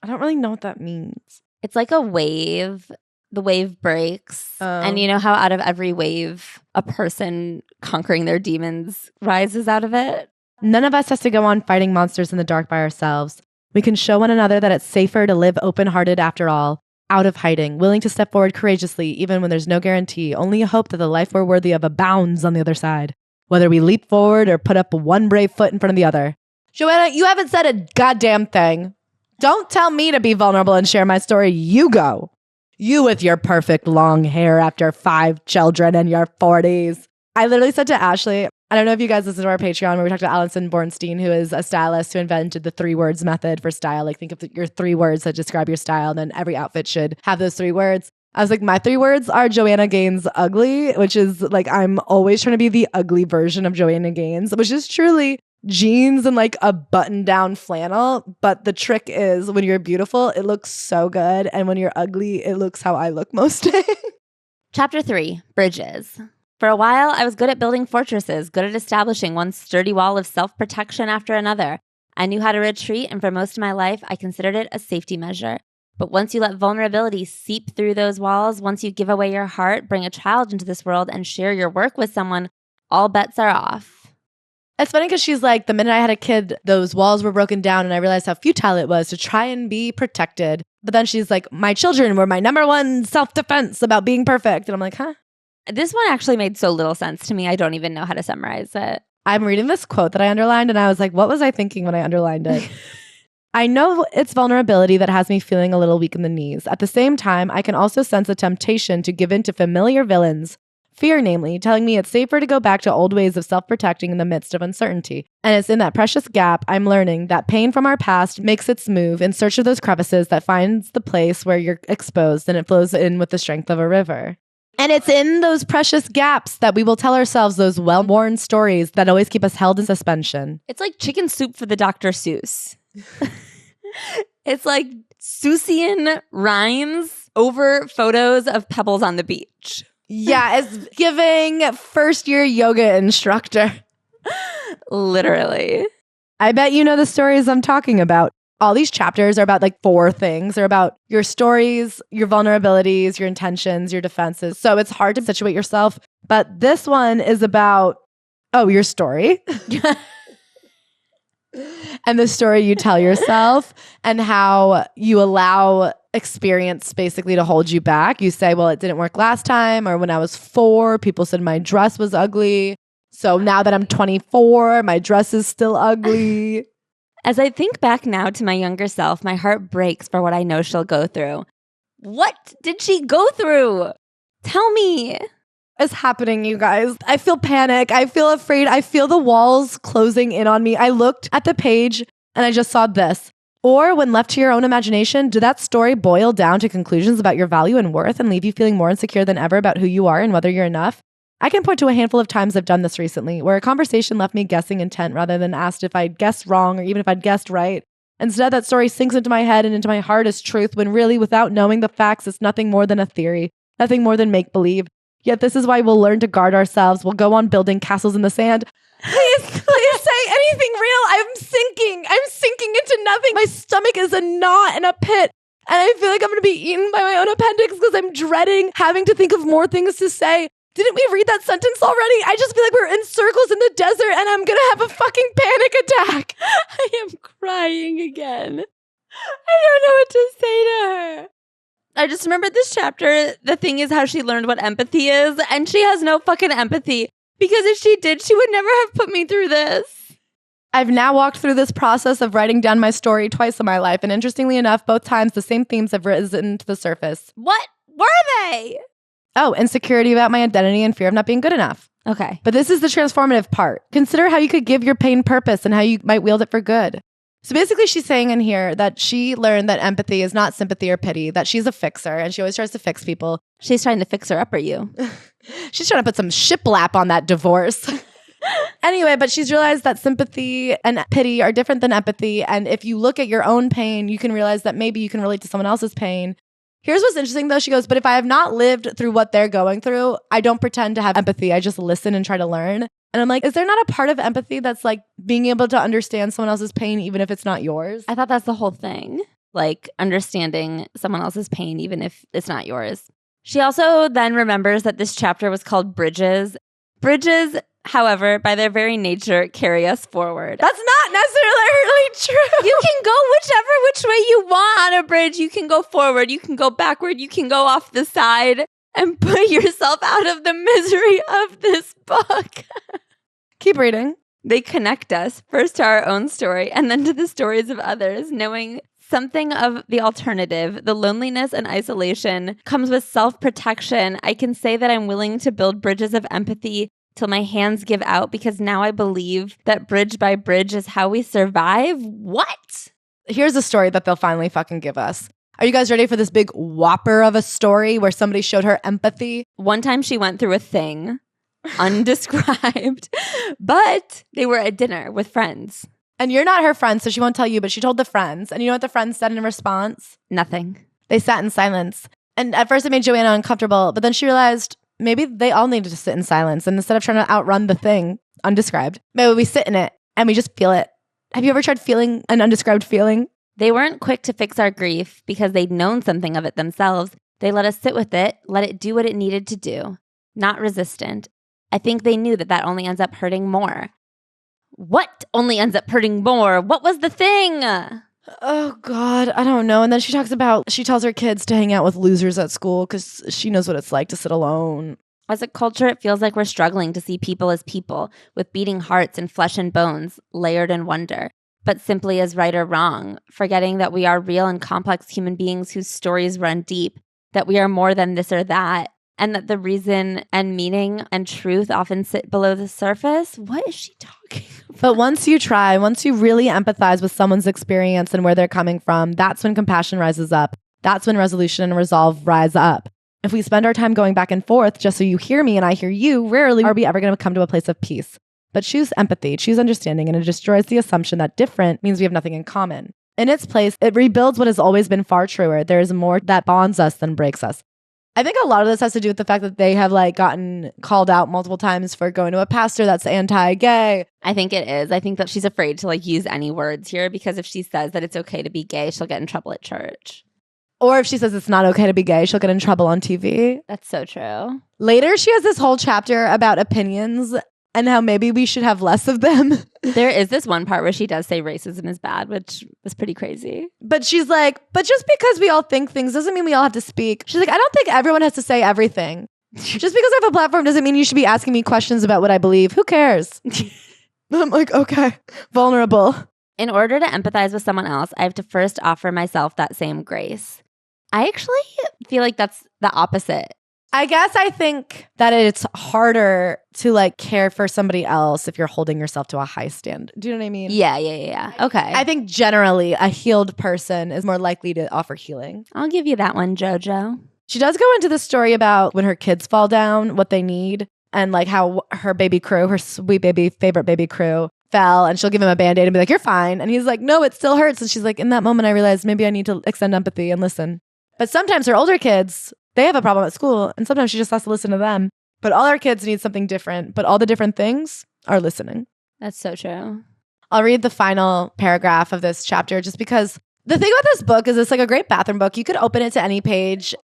I don't really know what that means. It's like a wave. The wave breaks. And you know how out of every wave, a person conquering their demons rises out of it? None of us has to go on fighting monsters in the dark by ourselves. We can show one another that it's safer to live open-hearted after all, out of hiding, willing to step forward courageously even when there's no guarantee, only a hope that the life we're worthy of abounds on the other side, whether we leap forward or put up one brave foot in front of the other. Joanna, you haven't said a goddamn thing. Don't tell me to be vulnerable and share my story. You go. You with your perfect long hair after 5 children in your 40s. I literally said to Ashley, I don't know if you guys listen to our Patreon where we talked to Allison Bornstein, who is a stylist who invented the 3 words method for style. Like think of your 3 words that describe your style, and then every outfit should have those 3 words. I was like, my 3 words are Joanna Gaines ugly, which is like, I'm always trying to be the ugly version of Joanna Gaines, which is truly jeans and like a button down flannel. But the trick is when you're beautiful, it looks so good. And when you're ugly, it looks how I look most days. Chapter 3, Bridges. For a while, I was good at building fortresses, good at establishing one sturdy wall of self-protection after another. I knew how to retreat, and for most of my life, I considered it a safety measure. But once you let vulnerability seep through those walls, once you give away your heart, bring a child into this world, and share your work with someone, all bets are off. It's funny because she's like, the minute I had a kid, those walls were broken down, and I realized how futile it was to try and be protected. But then she's like, my children were my number one self-defense about being perfect. And I'm like, huh? This one actually made so little sense to me. I don't even know how to summarize it. I'm reading this quote that I underlined and I was like, what was I thinking when I underlined it? I know it's vulnerability that has me feeling a little weak in the knees. At the same time, I can also sense a temptation to give in to familiar villains. Fear, namely, telling me it's safer to go back to old ways of self-protecting in the midst of uncertainty. And it's in that precious gap I'm learning that pain from our past makes its move in search of those crevices that finds the place where you're exposed and it flows in with the strength of a river. And it's in those precious gaps that we will tell ourselves those well-worn stories that always keep us held in suspension. It's like chicken soup for the Dr. Seuss. It's like Seussian rhymes over photos of pebbles on the beach. Yeah, it's giving first-year yoga instructor. Literally. I bet you know the stories I'm talking about. All these chapters are about like 4 things. They're about your stories, your vulnerabilities, your intentions, your defenses. So it's hard to situate yourself. But this one is about Oh, your story? And the story you tell yourself and how you allow experience basically to hold you back. You say, well, it didn't work last time, or when I was 4, people said my dress was ugly. So now that I'm 24, my dress is still ugly. As I think back now to my younger self, my heart breaks for what I know she'll go through. What did she go through? Tell me. Is happening, you guys. I feel panic. I feel afraid. I feel the walls closing in on me. I looked at the page and I just saw this. Or when left to your own imagination, did that story boil down to conclusions about your value and worth and leave you feeling more insecure than ever about who you are and whether you're enough? I can point to a handful of times I've done this recently, where a conversation left me guessing intent rather than asked if I'd guessed wrong or even if I'd guessed right. Instead, that story sinks into my head and into my heart as truth, when really, without knowing the facts, it's nothing more than a theory, nothing more than make-believe. Yet this is why we'll learn to guard ourselves. We'll go on building castles in the sand. Please say anything real. I'm sinking into nothing. My stomach is a knot and a pit. And I feel like I'm going to be eaten by my own appendix because I'm dreading having to think of more things to say. Didn't we read that sentence already? I just feel like we're in circles in the desert and I'm going to have a fucking panic attack. I am crying again. I don't know what to say to her. I just remembered this chapter. The thing is how she learned what empathy is, and she has no fucking empathy, because if she did, she would never have put me through this. I've now walked through this process of writing down my story twice in my life, and interestingly enough, both times the same themes have risen to the surface. What were they? Oh, insecurity about my identity and fear of not being good enough. Okay. But this is the transformative part. Consider how you could give your pain purpose and how you might wield it for good. So basically, she's saying in here that she learned that empathy is not sympathy or pity, that she's a fixer and she always tries to fix people. She's trying to fix her up, or you? She's trying to put some shiplap on that divorce. Anyway, but she's realized that sympathy and pity are different than empathy. And if you look at your own pain, you can realize that maybe you can relate to someone else's pain. Here's what's interesting, though. She goes, but if I have not lived through what they're going through, I don't pretend to have empathy. I just listen and try to learn. And I'm like, is there not a part of empathy that's like being able to understand someone else's pain, even if it's not yours? I thought that's the whole thing. Like understanding someone else's pain, even if it's not yours. She also then remembers that this chapter was called Bridges. Bridges, however, by their very nature, carry us forward. That's not necessarily true. You can go which way you want on a bridge. You can go forward. You can go backward. You can go off the side and put yourself out of the misery of this book. Keep reading. They connect us first to our own story and then to the stories of others, knowing something of the alternative, the loneliness and isolation comes with self-protection. I can say that I'm willing to build bridges of empathy till my hands give out, because now I believe that bridge by bridge is how we survive. What? Here's a story that they'll finally fucking give us. Are you guys ready for this big whopper of a story where somebody showed her empathy? One time she went through a thing, undescribed, but they were at dinner with friends. And you're not her friend, so she won't tell you, but she told the friends. And you know what the friends said in response? Nothing. They sat in silence. And at first it made Joanna uncomfortable, but then she realized maybe they all needed to sit in silence. And instead of trying to outrun the thing, undescribed, maybe we sit in it and we just feel it. Have you ever tried feeling an undescribed feeling? They weren't quick to fix our grief because they'd known something of it themselves. They let us sit with it, let it do what it needed to do. Not resistant. I think they knew that that only ends up hurting more. What only ends up hurting more? What was the thing? Oh, God, I don't know. And then she talks about, she tells her kids to hang out with losers at school because she knows what it's like to sit alone. As a culture, it feels like we're struggling to see people as people, with beating hearts and flesh and bones, layered in wonder, but simply as right or wrong, forgetting that we are real and complex human beings whose stories run deep, that we are more than this or that, and that the reason and meaning and truth often sit below the surface. What is she talking about? But once you try, once you really empathize with someone's experience and where they're coming from, that's when compassion rises up. That's when resolution and resolve rise up. If we spend our time going back and forth just so you hear me and I hear you, rarely are we ever going to come to a place of peace. But choose empathy, choose understanding, and it destroys the assumption that different means we have nothing in common. In its place, it rebuilds what has always been far truer. There is more that bonds us than breaks us. I think a lot of this has to do with the fact that they have like gotten called out multiple times for going to a pastor that's anti-gay. I think it is. I think that she's afraid to like use any words here, because if she says that it's okay to be gay, she'll get in trouble at church. Or if she says it's not okay to be gay, she'll get in trouble on TV. That's so true. Later, she has this whole chapter about opinions. and how maybe we should have less of them. There is this one part where she does say racism is bad, which was pretty crazy. But she's like, but just because we all think things doesn't mean we all have to speak. She's like, I don't think everyone has to say everything. Just because I have a platform doesn't mean you should be asking me questions about what I believe. Who cares? I'm like, okay, vulnerable. In order to empathize with someone else, I have to first offer myself that same grace. I actually feel like that's the opposite. I guess I think that it's harder to like care for somebody else if you're holding yourself to a high standard. Do you know what I mean? Yeah. Okay. I think generally a healed person is more likely to offer healing. I'll give you that one, JoJo. She does go into the story about when her kids fall down, what they need, and like how her baby crew, her sweet baby, favorite baby crew, fell, and she'll give him a Band-Aid and be like, you're fine. And he's like, no, it still hurts. And she's like, in that moment, I realized maybe I need to extend empathy and listen. But sometimes her older kids, they have a problem at school, and sometimes she just has to listen to them. But all our kids need something different, but all the different things are listening. That's so true. I'll read the final paragraph of this chapter just because the thing about this book is it's like a great bathroom book. You could open it to any page,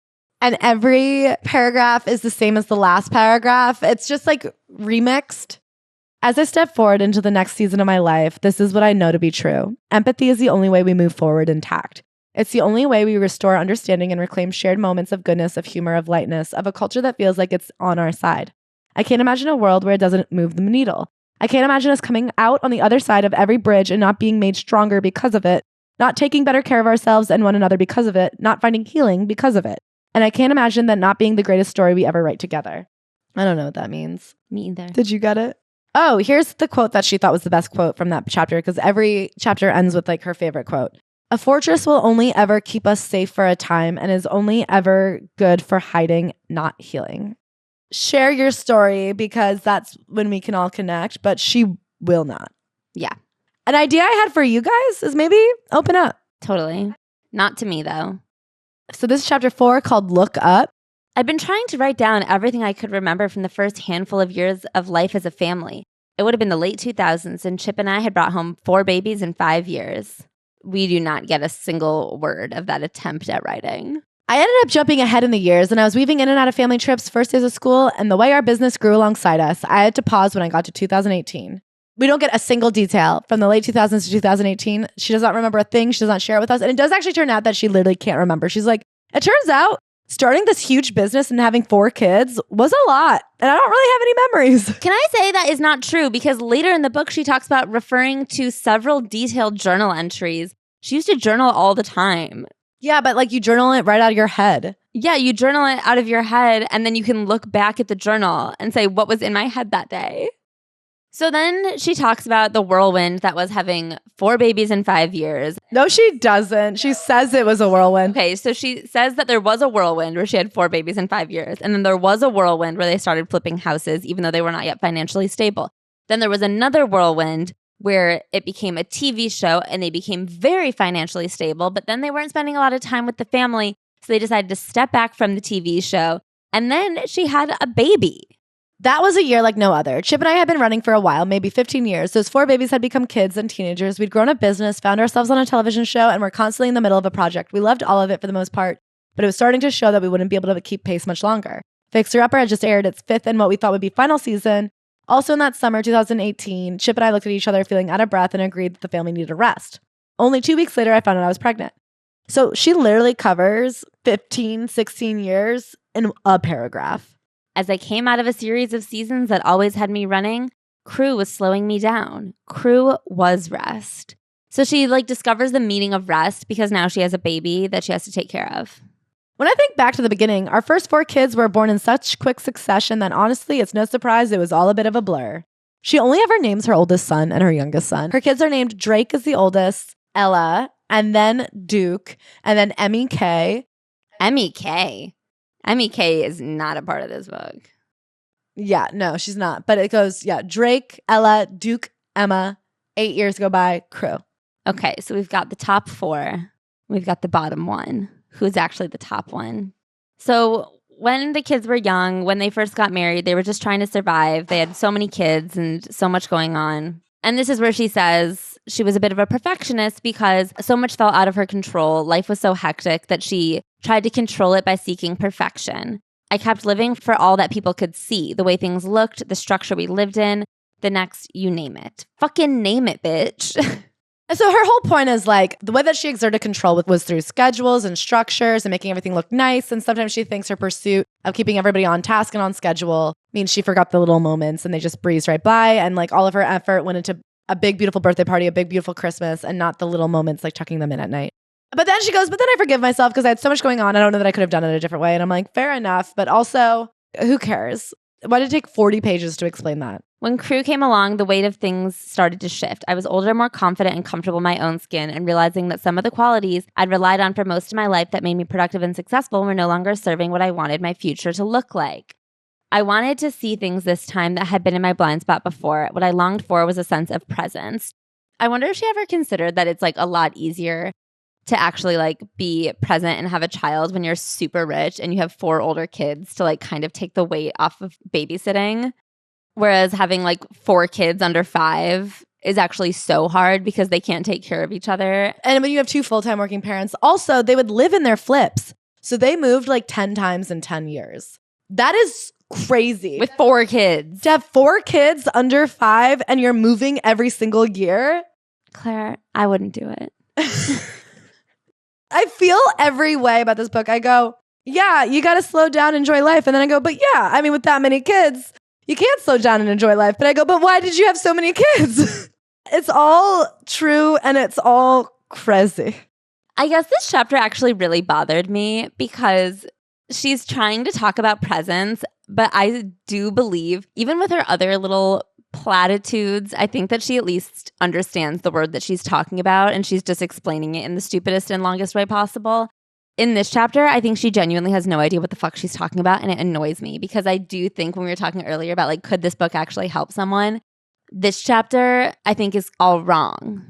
and every paragraph is the same as the last paragraph. It's just like remixed. As I step forward into the next season of my life, this is what I know to be true. Empathy is the only way we move forward intact. It's the only way we restore understanding and reclaim shared moments of goodness, of humor, of lightness, of a culture that feels like it's on our side. I can't imagine a world where it doesn't move the needle. I can't imagine us coming out on the other side of every bridge and not being made stronger because of it, not taking better care of ourselves and one another because of it, not finding healing because of it. And I can't imagine that not being the greatest story we ever write together. I don't know what that means. Me either. Did you get it? Oh, here's the quote that she thought was the best quote from that chapter, because every chapter ends with like her favorite quote. A fortress will only ever keep us safe for a time and is only ever good for hiding, not healing. Share your story because that's when we can all connect, but she will not. Yeah. An idea I had for you guys is maybe open up. Totally. Not to me, though. So this is chapter 4 called Look Up. I've been trying to write down everything I could remember from the first handful of years of life as a family. It would have been the late 2000s, and Chip and I had brought home 4 babies in 5 years. We do not get a single word of that attempt at writing. I ended up jumping ahead in the years, and I was weaving in and out of family trips, first days of school, and the way our business grew alongside us, I had to pause when I got to 2018. We don't get a single detail from the late 2000s to 2018. She does not remember a thing. She does not share it with us. And it does actually turn out that she literally can't remember. She's like, it turns out starting this huge business and having 4 kids was a lot. And I don't really have any memories. Can I say that is not true? Because later in the book, she talks about referring to several detailed journal entries. She used to journal all the time. Yeah, but like you journal it right out of your head. Yeah, you journal it out of your head, and then you can look back at the journal and say, what was in my head that day? So then she talks about the whirlwind that was having 4 babies in 5 years. No, she doesn't. She says it was a whirlwind. Okay, so she says that there was a whirlwind where she had 4 babies in 5 years. And then there was a whirlwind where they started flipping houses, even though they were not yet financially stable. Then there was another whirlwind where it became a TV show and they became very financially stable, but then they weren't spending a lot of time with the family. So they decided to step back from the TV show. And then she had a baby. That was a year like no other. Chip and I had been running for a while, maybe 15 years. Those 4 babies had become kids and teenagers. We'd grown a business, found ourselves on a television show, and were constantly in the middle of a project. We loved all of it for the most part, but it was starting to show that we wouldn't be able to keep pace much longer. Fixer Upper had just aired its 5th and what we thought would be final season. Also in that summer, 2018, Chip and I looked at each other feeling out of breath and agreed that the family needed a rest. Only 2 weeks later, I found out I was pregnant. So she literally covers 15, 16 years in a paragraph. As I came out of a series of seasons that always had me running, Crew was slowing me down. Crew was rest. So she discovers the meaning of rest because now she has a baby that she has to take care of. When I think back to the beginning, our first 4 kids were born in such quick succession that honestly, it's no surprise it was all a bit of a blur. She only ever names her oldest son and her youngest son. Her kids are named Drake is the oldest, Ella, and then Duke, and then Emmy K. Emmy K. Emmy K is not a part of this book. Yeah, no, she's not. But it goes, Drake, Ella, Duke, Emma, 8 years go by, Crew. Okay, so we've got the top 4. We've got the bottom 1. Who's actually the top one? So when the kids were young, when they first got married, they were just trying to survive. They had so many kids and so much going on. And this is where she says she was a bit of a perfectionist because so much fell out of her control. Life was so hectic that she tried to control it by seeking perfection. I kept living for all that people could see, the way things looked, the structure we lived in. the next you name it. Fucking name it, bitch. And so her whole point is like the way that she exerted control was through schedules and structures and making everything look nice. And sometimes she thinks her pursuit of keeping everybody on task and on schedule means she forgot the little moments and they just breezed right by. And like all of her effort went into a big, beautiful birthday party, a big, beautiful Christmas, and not the little moments like tucking them in at night. But then she goes, but then I forgive myself because I had so much going on. I don't know that I could have done it a different way. And I'm like, fair enough. But also, who cares? Why did it take 40 pages to explain that? When Crew came along, the weight of things started to shift. I was older, more confident, and comfortable in my own skin, and realizing that some of the qualities I'd relied on for most of my life that made me productive and successful were no longer serving what I wanted my future to look like. I wanted to see things this time that had been in my blind spot before. What I longed for was a sense of presence. I wonder if she ever considered that it's like a lot easier to actually like be present and have a child when you're super rich and you have 4 older kids to like kind of take the weight off of babysitting. Whereas having like 4 kids under 5 is actually so hard because they can't take care of each other. And when you have 2 full-time working parents, also they would live in their flips. So they moved like 10 times in 10 years. That is crazy. With 4 kids. To have 4 kids under 5 and you're moving every single year. Claire, I wouldn't do it. I feel every way about this book. I go, yeah, you got to slow down, enjoy life. And then I go, but yeah, I mean, with that many kids, you can't slow down and enjoy life. But I go, but why did you have so many kids? It's all true and it's all crazy. I guess this chapter actually really bothered me because she's trying to talk about presence, but I do believe, even with her other little platitudes, I think that she at least understands the word that she's talking about and she's just explaining it in the stupidest and longest way possible. In this chapter, I think she genuinely has no idea what the fuck she's talking about, and it annoys me because I do think when we were talking earlier about like, could this book actually help someone? This chapter, I think, is all wrong.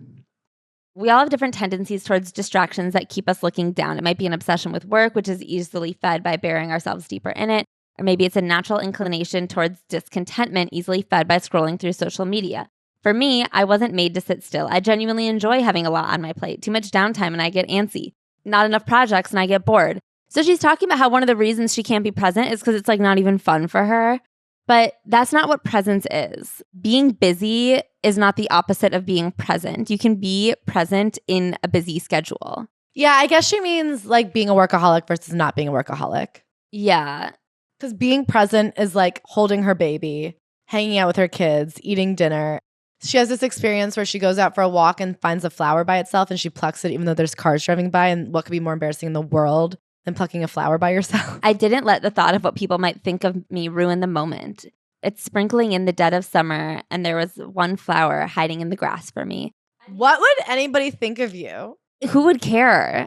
We all have different tendencies towards distractions that keep us looking down. It might be an obsession with work, which is easily fed by burying ourselves deeper in it. Or maybe it's a natural inclination towards discontentment, easily fed by scrolling through social media. For me, I wasn't made to sit still. I genuinely enjoy having a lot on my plate. Too much downtime and I get antsy. Not enough projects and I get bored. So she's talking about how one of the reasons she can't be present is because it's like not even fun for her. But that's not what presence is. Being busy is not the opposite of being present. You can be present in a busy schedule. Yeah, I guess she means like being a workaholic versus not being a workaholic. Yeah. Because being present is like holding her baby, hanging out with her kids, eating dinner. She has this experience where she goes out for a walk and finds a flower by itself and she plucks it even though there's cars driving by. And what could be more embarrassing in the world than plucking a flower by yourself? I didn't let the thought of what people might think of me ruin the moment. It's sprinkling in the dead of summer and there was one flower hiding in the grass for me. What would anybody think of you? Who would care?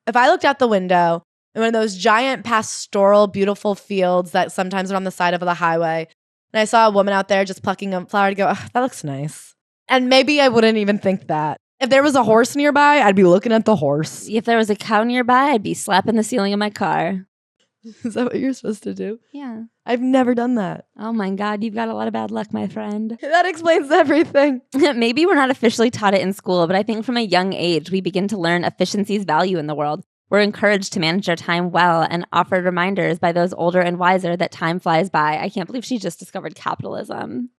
If I looked out the window in one of those giant pastoral, beautiful fields that sometimes are on the side of the highway, and I saw a woman out there just plucking a flower, to go, oh, that looks nice. And maybe I wouldn't even think that. If there was a horse nearby, I'd be looking at the horse. If there was a cow nearby, I'd be slapping the ceiling of my car. Is that what you're supposed to do? Yeah. I've never done that. Oh my God, you've got a lot of bad luck, my friend. That explains everything. Maybe we're not officially taught it in school, but I think from a young age, we begin to learn efficiency's value in the world. We're encouraged to manage our time well and offered reminders by those older and wiser that time flies by. I can't believe she just discovered capitalism.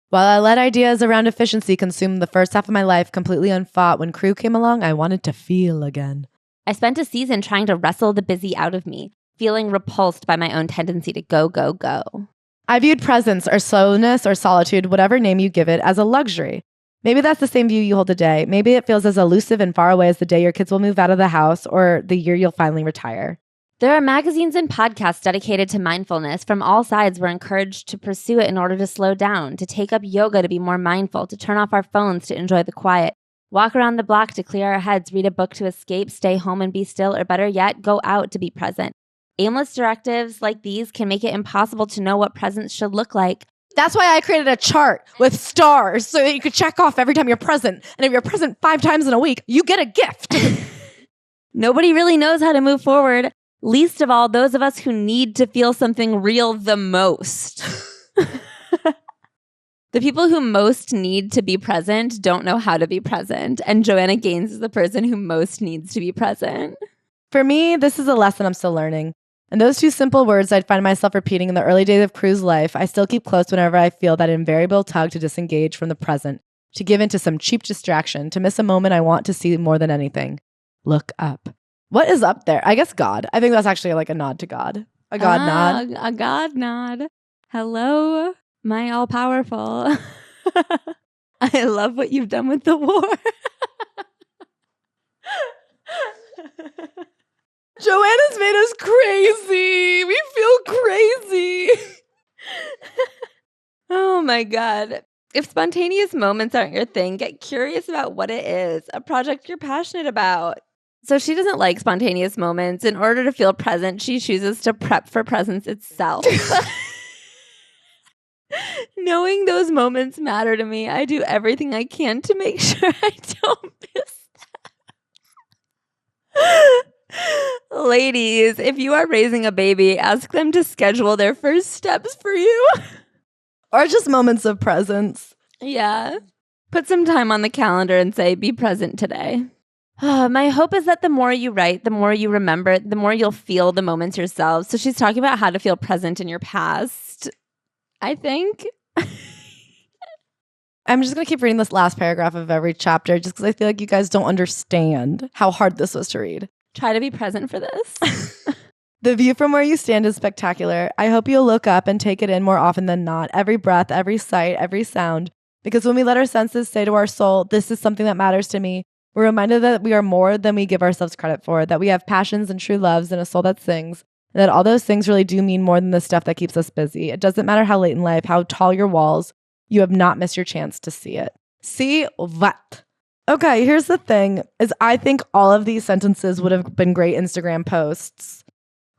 While I let ideas around efficiency consume the first half of my life completely unfought, when Crew came along, I wanted to feel again. I spent a season trying to wrestle the busy out of me, feeling repulsed by my own tendency to go, go, go. I viewed presence or slowness or solitude, whatever name you give it, as a luxury. Maybe that's the same view you hold today. Maybe it feels as elusive and far away as the day your kids will move out of the house or the year you'll finally retire. There are magazines and podcasts dedicated to mindfulness. From all sides, we're encouraged to pursue it in order to slow down, to take up yoga to be more mindful, to turn off our phones to enjoy the quiet, walk around the block to clear our heads, read a book to escape, stay home and be still, or better yet, go out to be present. Aimless directives like these can make it impossible to know what presence should look like. That's why I created a chart with stars so that you could check off every time you're present. And if you're present 5 times in a week, you get a gift. Nobody really knows how to move forward, least of all those of us who need to feel something real the most. The people who most need to be present don't know how to be present. And Joanna Gaines is the person who most needs to be present. For me, this is a lesson I'm still learning. And those two simple words I'd find myself repeating in the early days of cruise life, I still keep close whenever I feel that invariable tug to disengage from the present, to give into some cheap distraction, to miss a moment I want to see more than anything. Look up. What is up there? I guess God. I think that's actually like a nod to God. A God nod. A God nod. Hello, my all-powerful. I love what you've done with the war. Joanna's made us crazy. We feel crazy. Oh my God. If spontaneous moments aren't your thing, get curious about what it is, a project you're passionate about. So she doesn't like spontaneous moments. In order to feel present, she chooses to prep for presence itself. Knowing those moments matter to me, I do everything I can to make sure I don't miss them. Ladies, if you are raising a baby, ask them to schedule their first steps for you. Or just moments of presence. Yeah. Put some time on the calendar and say, be present today. My hope is that the more you write, the more you remember, the more you'll feel the moments yourself. So she's talking about how to feel present in your past, I think. I'm just going to keep reading this last paragraph of every chapter just because I feel like you guys don't understand how hard this was to read. Try to be present for this. The view from where you stand is spectacular. I hope you'll look up and take it in more often than not. Every breath, every sight, every sound. Because when we let our senses say to our soul, this is something that matters to me, we're reminded that we are more than we give ourselves credit for, that we have passions and true loves and a soul that sings, and that all those things really do mean more than the stuff that keeps us busy. It doesn't matter how late in life, how tall your walls, you have not missed your chance to see it. See what? Okay, here's the thing, is I think all of these sentences would have been great Instagram posts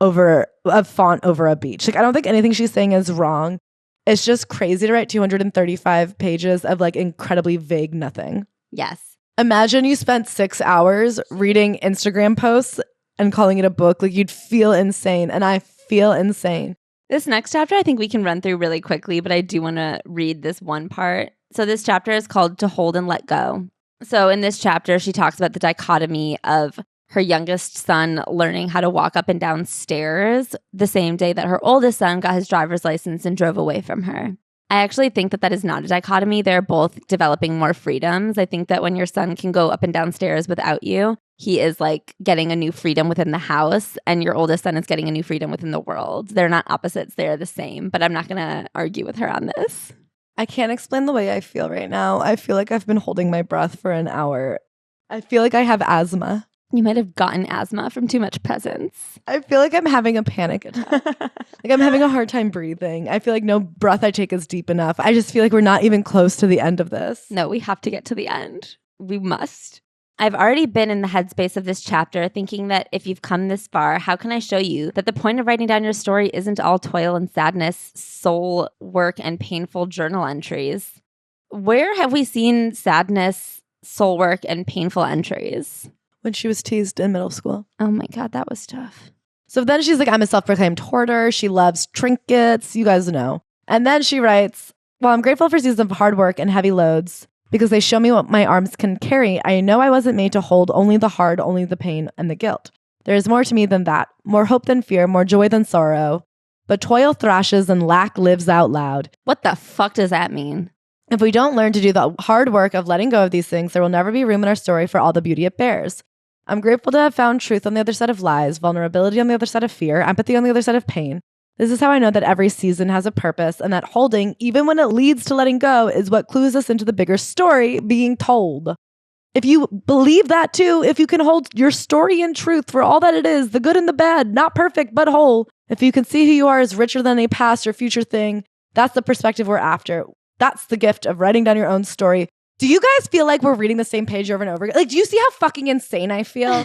over a font over a beach. Like, I don't think anything she's saying is wrong. It's just crazy to write 235 pages of like incredibly vague nothing. Yes. Imagine you spent 6 hours reading Instagram posts and calling it a book. Like, you'd feel insane, and I feel insane. This next chapter I think we can run through really quickly, but I do want to read this one part. So this chapter is called To Hold and Let Go. So in this chapter, she talks about the dichotomy of her youngest son learning how to walk up and down stairs the same day that her oldest son got his driver's license and drove away from her. I actually think that is not a dichotomy. They're both developing more freedoms. I think that when your son can go up and down stairs without you, he is like getting a new freedom within the house, and your oldest son is getting a new freedom within the world. They're not opposites. They're the same, but I'm not going to argue with her on this. I can't explain the way I feel right now. I feel like I've been holding my breath for an hour. I feel like I have asthma. You might have gotten asthma from too much presence. I feel like I'm having a panic attack. Like, I'm having a hard time breathing. I feel like no breath I take is deep enough. I just feel like we're not even close to the end of this. No, we have to get to the end. We must. I've already been in the headspace of this chapter thinking that if you've come this far, how can I show you that the point of writing down your story isn't all toil and sadness, soul work, and painful journal entries? Where have we seen sadness, soul work, and painful entries? When she was teased in middle school. Oh my God, that was tough. So then she's like, I'm a self-proclaimed hoarder. She loves trinkets. You guys know. And then she writes, well, I'm grateful for seasons of hard work and heavy loads because they show me what my arms can carry. I know I wasn't made to hold only the hard, only the pain and the guilt. There is more to me than that, more hope than fear, more joy than sorrow. But toil thrashes and lack lives out loud. What the fuck does that mean? If we don't learn to do the hard work of letting go of these things, there will never be room in our story for all the beauty it bears. I'm grateful to have found truth on the other side of lies, vulnerability on the other side of fear, empathy on the other side of pain. This is how I know that every season has a purpose and that holding, even when it leads to letting go, is what clues us into the bigger story being told. If you believe that too, if you can hold your story in truth for all that it is, the good and the bad, not perfect, but whole, if you can see who you are as richer than a past or future thing, that's the perspective we're after. That's the gift of writing down your own story. Do you guys feel like we're reading the same page over and over again? Like, do you see how fucking insane I feel?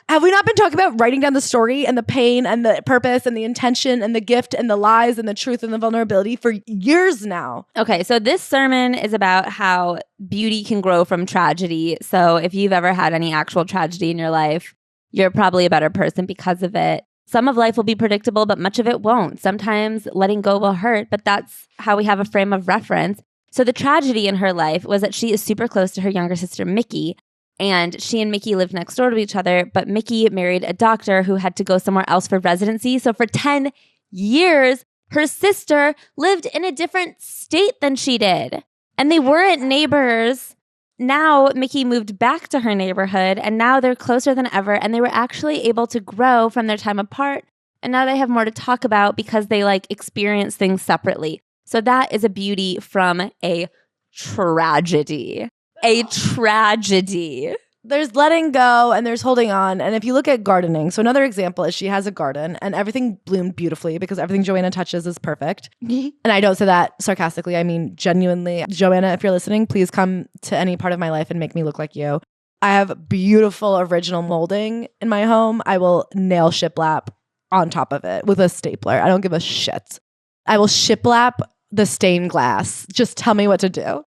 Have we not been talking about writing down the story and the pain and the purpose and the intention and the gift and the lies and the truth and the vulnerability for years now? Okay, so this sermon is about how beauty can grow from tragedy. So if you've ever had any actual tragedy in your life, you're probably a better person because of it. Some of life will be predictable, but much of it won't. Sometimes letting go will hurt, but that's how we have a frame of reference. So the tragedy in her life was that she is super close to her younger sister, Mickey, And she and Mickey lived next door to each other, but Mickey married a doctor who had to go somewhere else for residency. So for 10 years, her sister lived in a different state than she did. And they weren't neighbors. Now Mickey moved back to her neighborhood, and now they're closer than ever. And they were actually able to grow from their time apart. And now they have more to talk about because they experience things separately. So that is a beauty from a tragedy. A tragedy. There's letting go and there's holding on. And if you look at gardening, so another example is she has a garden and everything bloomed beautifully because everything Joanna touches is perfect. And I don't say that sarcastically. I mean, genuinely. Joanna, if you're listening, please come to any part of my life and make me look like you. I have beautiful original molding in my home. I will nail shiplap on top of it with a stapler. I don't give a shit. I will shiplap the stained glass. Just tell me what to do.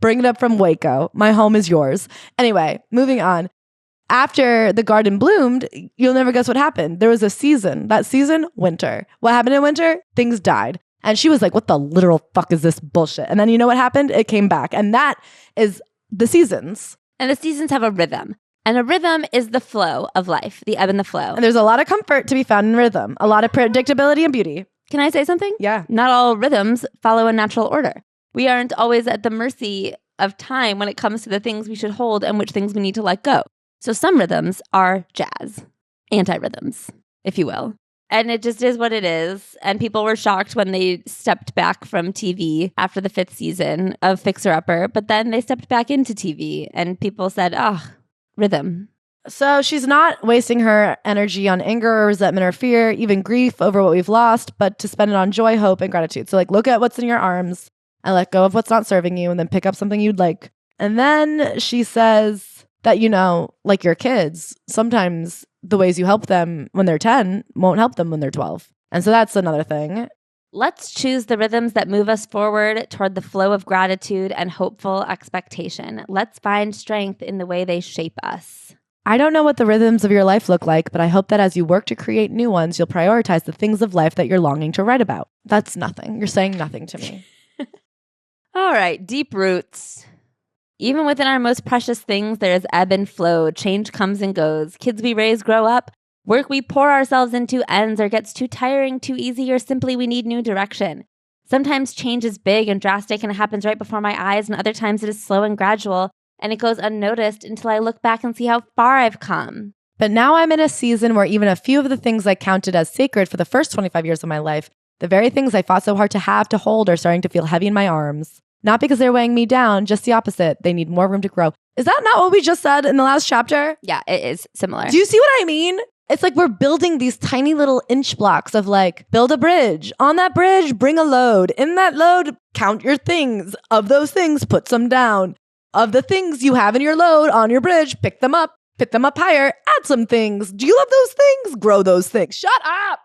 Bring it up from Waco. My home is yours. Anyway, moving on. After the garden bloomed, you'll never guess what happened. There was a season. That season, winter. What happened in winter? Things died. And she was like, what the literal fuck is this bullshit? And then you know what happened? It came back. And that is the seasons. And the seasons have a rhythm. And a rhythm is the flow of life, the ebb and the flow. And there's a lot of comfort to be found in rhythm. A lot of predictability and beauty. Can I say something? Yeah. Not all rhythms follow a natural order. We aren't always at the mercy of time when it comes to the things we should hold and which things we need to let go. So some rhythms are jazz, anti-rhythms, if you will. And it just is what it is. And people were shocked when they stepped back from TV after the 5th season of Fixer Upper, but then they stepped back into TV and people said, rhythm. So she's not wasting her energy on anger or resentment or fear, even grief over what we've lost, but to spend it on joy, hope, and gratitude. So look at what's in your arms and let go of what's not serving you and then pick up something you'd like. And then she says that, like your kids, sometimes the ways you help them when they're 10 won't help them when they're 12. And so that's another thing. Let's choose the rhythms that move us forward toward the flow of gratitude and hopeful expectation. Let's find strength in the way they shape us. I don't know what the rhythms of your life look like, but I hope that as you work to create new ones, you'll prioritize the things of life that you're longing to write about. That's nothing. You're saying nothing to me. All right, deep roots. Even within our most precious things, there is ebb and flow. Change comes and goes. Kids we raise grow up. Work we pour ourselves into ends or gets too tiring, too easy, or simply we need new direction. Sometimes change is big and drastic and it happens right before my eyes, and other times it is slow and gradual, and it goes unnoticed until I look back and see how far I've come. But now I'm in a season where even a few of the things I counted as sacred for the first 25 years of my life, the very things I fought so hard to have to hold, are starting to feel heavy in my arms. Not because they're weighing me down, just the opposite. They need more room to grow. Is that not what we just said in the last chapter? Yeah, it is similar. Do you see what I mean? It's like we're building these tiny little inch blocks of build a bridge. On that bridge, bring a load. In that load, count your things. Of those things, put some down. Of the things you have in your load on your bridge, pick them up higher, add some things. Do you love those things? Grow those things. Shut up.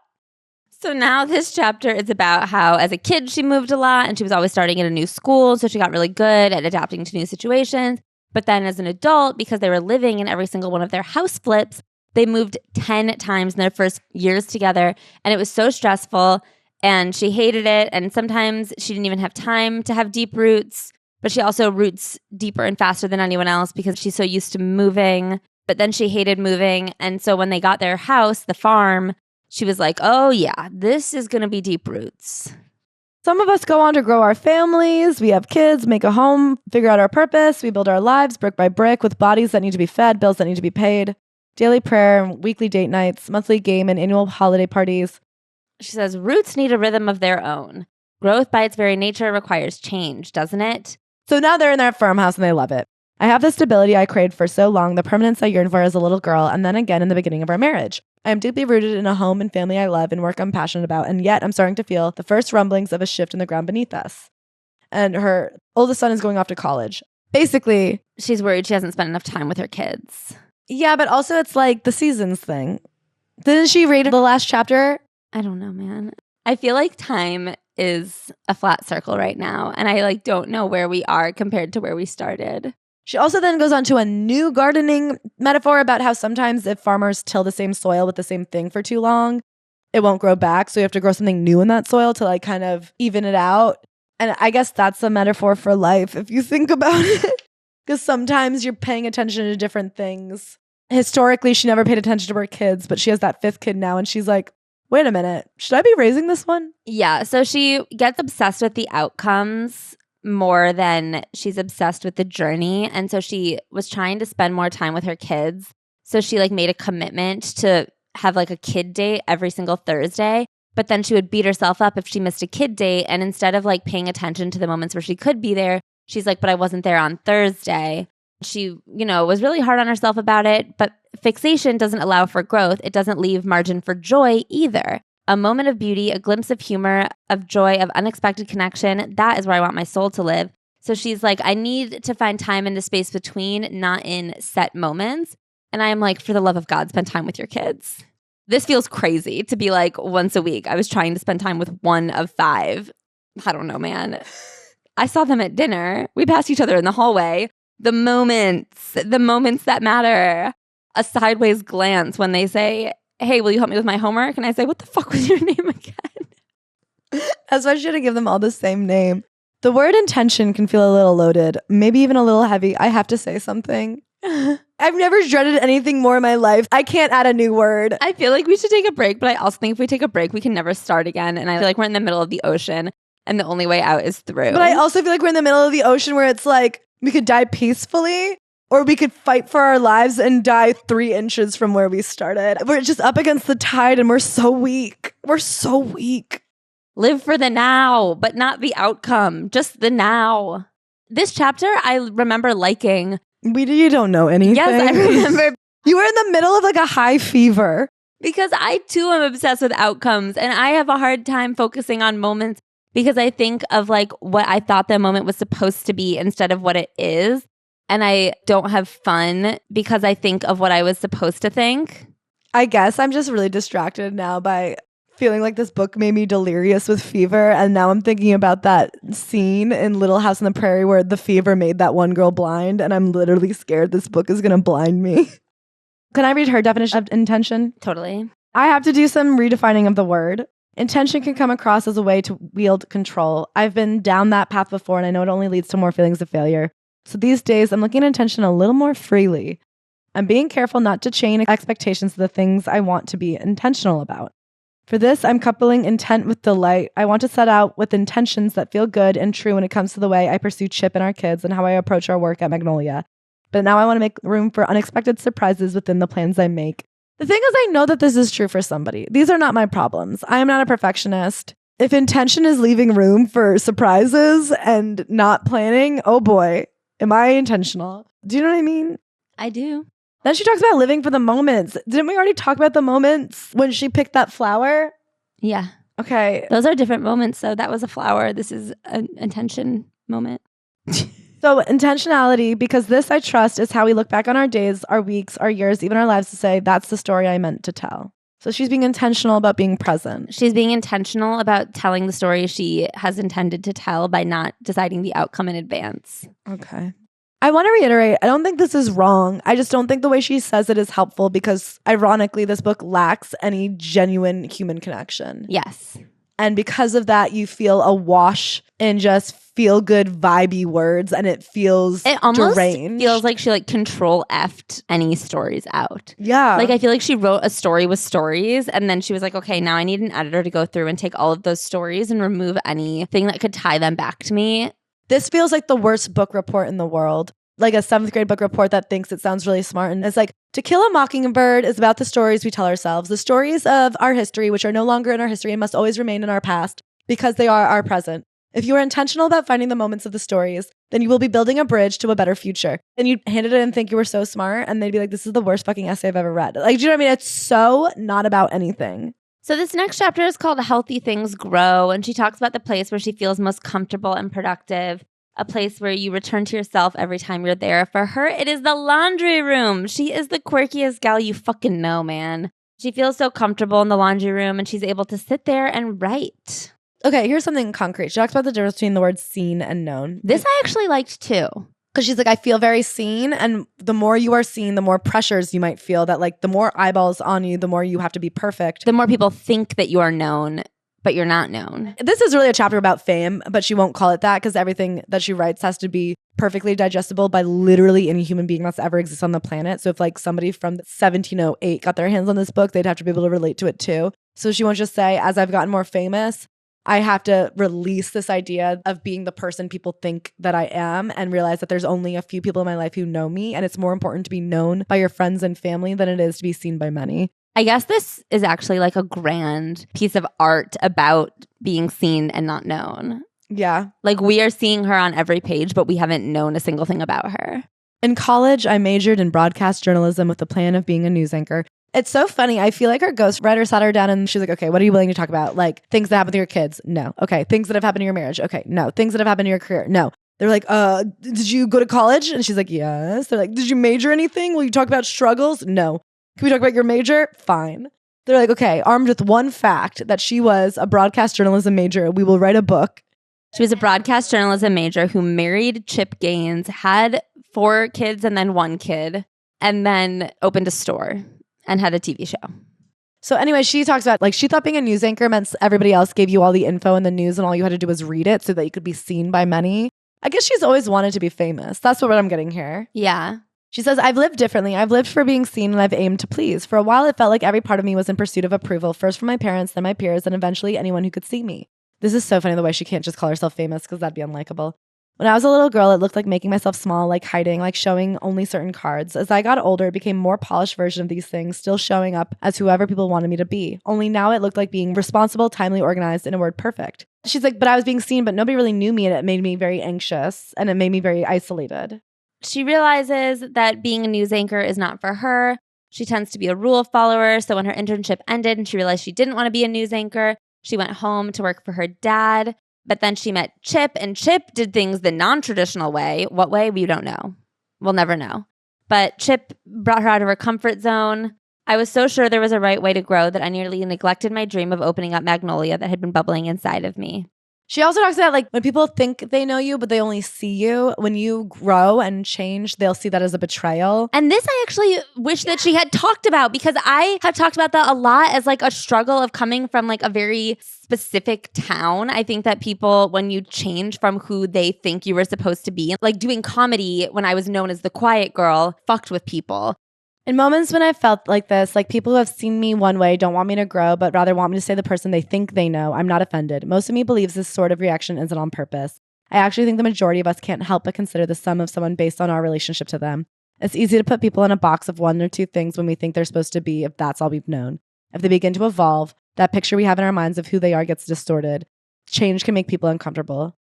So now this chapter is about how as a kid she moved a lot and she was always starting at a new school, so she got really good at adapting to new situations. But then as an adult, because they were living in every single one of their house flips, they moved 10 times in their first years together, and it was so stressful, and she hated it, and sometimes she didn't even have time to have deep roots, but she also roots deeper and faster than anyone else because she's so used to moving. But then she hated moving, and so when they got their house, the farm, she was like, oh yeah, this is going to be deep roots. Some of us go on to grow our families. We have kids, make a home, figure out our purpose. We build our lives brick by brick with bodies that need to be fed, bills that need to be paid, daily prayer, weekly date nights, monthly game, and annual holiday parties. She says, roots need a rhythm of their own. Growth by its very nature requires change, doesn't it? So now they're in their farmhouse and they love it. I have the stability I craved for so long, the permanence I yearned for as a little girl, and then again in the beginning of our marriage. I am deeply rooted in a home and family I love and work I'm passionate about, and yet I'm starting to feel the first rumblings of a shift in the ground beneath us. And her oldest son is going off to college. Basically, she's worried she hasn't spent enough time with her kids. Yeah, but also it's like the seasons thing. Didn't she read the last chapter? I don't know, man. I feel like time is a flat circle right now, and I don't know where we are compared to where we started. She also then goes on to a new gardening metaphor about how sometimes if farmers till the same soil with the same thing for too long, it won't grow back. So you have to grow something new in that soil to kind of even it out. And I guess that's a metaphor for life if you think about it. Because sometimes you're paying attention to different things. Historically, she never paid attention to her kids, but she has that 5th kid now. And she's like, wait a minute, should I be raising this one? Yeah. So she gets obsessed with the outcomes more than she's obsessed with the journey. And so she was trying to spend more time with her kids. So she like made a commitment to have like a kid date every single Thursday. But then she would beat herself up if she missed a kid date. And instead of like paying attention to the moments where she could be there, she's like, but I wasn't there on Thursday. She, was really hard on herself about it. But fixation doesn't allow for growth. It doesn't leave margin for joy either. A moment of beauty, a glimpse of humor, of joy, of unexpected connection. That is where I want my soul to live. So she's like, I need to find time in the space between, not in set moments. And I am like, for the love of God, spend time with your kids. This feels crazy to be like once a week. I was trying to spend time with one of 5. I don't know, man. I saw them at dinner. We passed each other in the hallway. The moments that matter. A sideways glance when they say, hey, will you help me with my homework? And I say, what the fuck was your name again? That's why I should have given them all the same name. The word intention can feel a little loaded, maybe even a little heavy. I have to say something. I've never dreaded anything more in my life. I can't add a new word. I feel like we should take a break, but I also think if we take a break, we can never start again. And I feel like we're in the middle of the ocean and the only way out is through. But I also feel like we're in the middle of the ocean where it's like we could die peacefully or we could fight for our lives and die 3 inches from where we started. We're just up against the tide and we're so weak. We're so weak. Live for the now, but not the outcome, just the now. This chapter I remember liking. You don't know anything. Yes, I remember. You were in the middle of like a high fever. Because I too am obsessed with outcomes and I have a hard time focusing on moments because I think of like what I thought the moment was supposed to be instead of what it is. And I don't have fun because I think of what I was supposed to think. I guess I'm just really distracted now by feeling like this book made me delirious with fever. And now I'm thinking about that scene in Little House on the Prairie where the fever made that one girl blind. And I'm literally scared this book is going to blind me. Can I read her definition of intention? Totally. I have to do some redefining of the word. Intention can come across as a way to wield control. I've been down that path before and I know it only leads to more feelings of failure. So these days I'm looking at intention a little more freely. I'm being careful not to chain expectations to the things I want to be intentional about. For this, I'm coupling intent with delight. I want to set out with intentions that feel good and true when it comes to the way I pursue Chip and our kids and how I approach our work at Magnolia. But now I want to make room for unexpected surprises within the plans I make. The thing is, I know that this is true for somebody. These are not my problems. I am not a perfectionist. If intention is leaving room for surprises and not planning, oh boy, am I intentional. Do you know what I mean? I do. Then she talks about living for the moments. Didn't we already talk about the moments when she picked that flower? Yeah. Okay. Those are different moments. So that was a flower. This is an intention moment. So intentionality, because this I trust is how we look back on our days, our weeks, our years, even our lives to say, that's the story I meant to tell. So she's being intentional about being present. She's being intentional about telling the story she has intended to tell by not deciding the outcome in advance. Okay. I want to reiterate, I don't think this is wrong. I just don't think the way she says it is helpful because ironically, this book lacks any genuine human connection. Yes. And because of that, you feel awash in just feel good vibey words and it feels almost deranged. Feels like she like control F'd any stories out. Yeah. Like I feel like she wrote a story with stories and then she was like, okay, now I need an editor to go through and take all of those stories and remove anything that could tie them back to me. This feels like the worst book report in the world. Like a 7th grade book report that thinks it sounds really smart. And it's like, To Kill a Mockingbird is about the stories we tell ourselves, the stories of our history, which are no longer in our history and must always remain in our past because they are our present. If you are intentional about finding the moments of the stories, then you will be building a bridge to a better future. And you handed it and think you were so smart and they'd be like, this is the worst fucking essay I've ever read. Like, do you know what I mean? It's so not about anything. So this next chapter is called Healthy Things Grow. And she talks about the place where she feels most comfortable and productive. A place where you return to yourself every time you're there. For her, it is the laundry room. She is the quirkiest gal you fucking know, man. She feels so comfortable in the laundry room and she's able to sit there and write. Okay, here's something concrete. She talks about the difference between the words seen and known. This I actually liked too. Because she's like, I feel very seen. And the more you are seen, the more pressures you might feel that like the more eyeballs on you, the more you have to be perfect. The more people think that you are known. but you're not known. This is really a chapter about fame, but she won't call it that because everything that she writes has to be perfectly digestible by literally any human being that's ever exists on the planet. So if like somebody from 1708 got their hands on this book, they'd have to be able to relate to it too. So she won't just say, as I've gotten more famous, I have to release this idea of being the person people think that I am and realize that there's only a few people in my life who know me. And it's more important to be known by your friends and family than it is to be seen by many. I guess this is actually like a grand piece of art about being seen and not known. Yeah. Like we are seeing her on every page, but we haven't known a single thing about her. In college, I majored in broadcast journalism with the plan of being a news anchor. It's so funny. I feel like her ghostwriter sat her down and she's like, okay, what are you willing to talk about? Like things that happen to your kids? No. Okay. Things that have happened to your marriage? Okay. No. Things that have happened to your career? No. They're like, did you go to college? And she's like, yes. They're like, did you major anything? Will you talk about struggles? No. Can we talk about your major? Fine. They're like, okay, armed with one fact that she was a broadcast journalism major, we will write a book. She was a broadcast journalism major who married Chip Gaines, had 4 kids and then 1 kid, and then opened a store and had a TV show. So anyway, she talks about like she thought being a news anchor meant everybody else gave you all the info in the news and all you had to do was read it so that you could be seen by many. I guess she's always wanted to be famous. That's what I'm getting here. Yeah. She says, I've lived differently. I've lived for being seen and I've aimed to please. For a while, it felt like every part of me was in pursuit of approval, first from my parents, then my peers, and eventually anyone who could see me. This is so funny the way she can't just call herself famous because that'd be unlikable. When I was a little girl, it looked like making myself small, like hiding, like showing only certain cards. As I got older, it became a more polished version of these things, still showing up as whoever people wanted me to be. Only now it looked like being responsible, timely, organized, in a word, perfect. She's like, but I was being seen, but nobody really knew me and it made me very anxious and it made me very isolated. She realizes that being a news anchor is not for her. She tends to be a rule follower. So when her internship ended and she realized she didn't want to be a news anchor, she went home to work for her dad. But then she met Chip, and Chip did things the non-traditional way. What way? We don't know. We'll never know. But Chip brought her out of her comfort zone. I was so sure there was a right way to grow that I nearly neglected my dream of opening up Magnolia that had been bubbling inside of me. She also talks about like when people think they know you, but they only see you. When you grow and change, they'll see that as a betrayal. And this I actually wish that she had talked about because I have talked about that a lot as like a struggle of coming from like a very specific town. I think that people, when you change from who they think you were supposed to be, like doing comedy when I was known as the quiet girl, fucked with people. In moments when I felt like this, like people who have seen me one way don't want me to grow, but rather want me to stay the person they think they know, I'm not offended. Most of me believes this sort of reaction isn't on purpose. I actually think the majority of us can't help but consider the sum of someone based on our relationship to them. It's easy to put people in a box of 1 or 2 things when we think they're supposed to be if that's all we've known. If they begin to evolve, that picture we have in our minds of who they are gets distorted. Change can make people uncomfortable.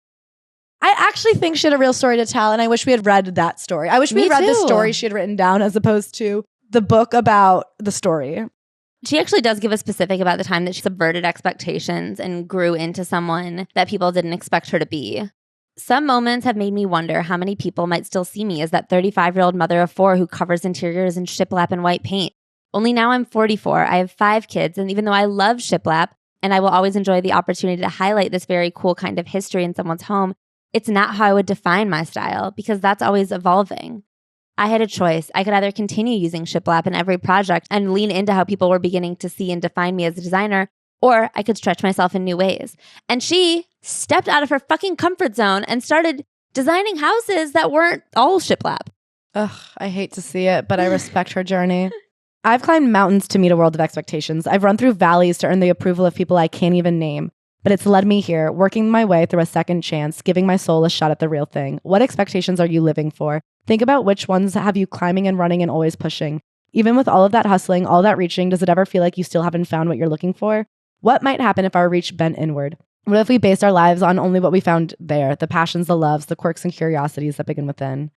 I actually think she had a real story to tell, and I wish we had read that story. I wish we had read the story she had written down as opposed to the book about the story. She actually does give a specific about the time that she subverted expectations and grew into someone that people didn't expect her to be. Some moments have made me wonder how many people might still see me as that 35-year-old mother of 4 who covers interiors in shiplap and white paint. Only now I'm 44, I have 5 kids, and even though I love shiplap, and I will always enjoy the opportunity to highlight this very cool kind of history in someone's home, it's not how I would define my style, because that's always evolving. I had a choice. I could either continue using shiplap in every project and lean into how people were beginning to see and define me as a designer, or I could stretch myself in new ways. And she stepped out of her fucking comfort zone and started designing houses that weren't all shiplap. Ugh, I hate to see it, but I respect her journey. I've climbed mountains to meet a world of expectations. I've run through valleys to earn the approval of people I can't even name. But it's led me here, working my way through a second chance, giving my soul a shot at the real thing. What expectations are you living for? Think about which ones have you climbing and running and always pushing. Even with all of that hustling, all that reaching, does it ever feel like you still haven't found what you're looking for? What might happen if our reach bent inward? What if we based our lives on only what we found there, the passions, the loves, the quirks and curiosities that begin within?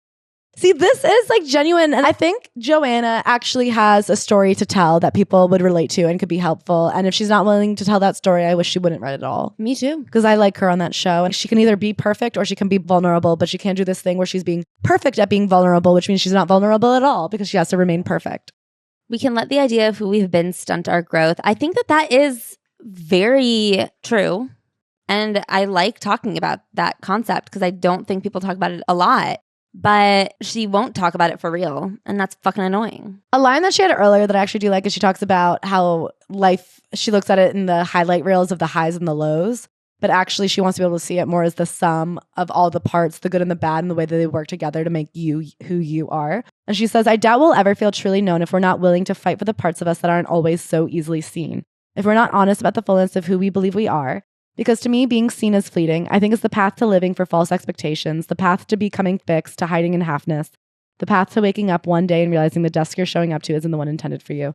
See, this is like genuine. And I think Joanna actually has a story to tell that people would relate to and could be helpful. And if she's not willing to tell that story, I wish she wouldn't write it all. Me too. Because I like her on that show. And she can either be perfect or she can be vulnerable, but she can't do this thing where she's being perfect at being vulnerable, which means she's not vulnerable at all because she has to remain perfect. We can let the idea of who we've been stunt our growth. I think that that is very true. And I like talking about that concept because I don't think people talk about it a lot. but she won't talk about it for real. And that's fucking annoying. A line that she had earlier that I actually do like is she talks about how life, she looks at it in the highlight reels of the highs and the lows, but actually she wants to be able to see it more as the sum of all the parts, the good and the bad, and the way that they work together to make you who you are. And she says, I doubt we'll ever feel truly known if we're not willing to fight for the parts of us that aren't always so easily seen. If we're not honest about the fullness of who we believe we are. Because to me, being seen is fleeting. I think it's the path to living for false expectations, the path to becoming fixed, to hiding in halfness, the path to waking up one day and realizing the desk you're showing up to isn't the one intended for you.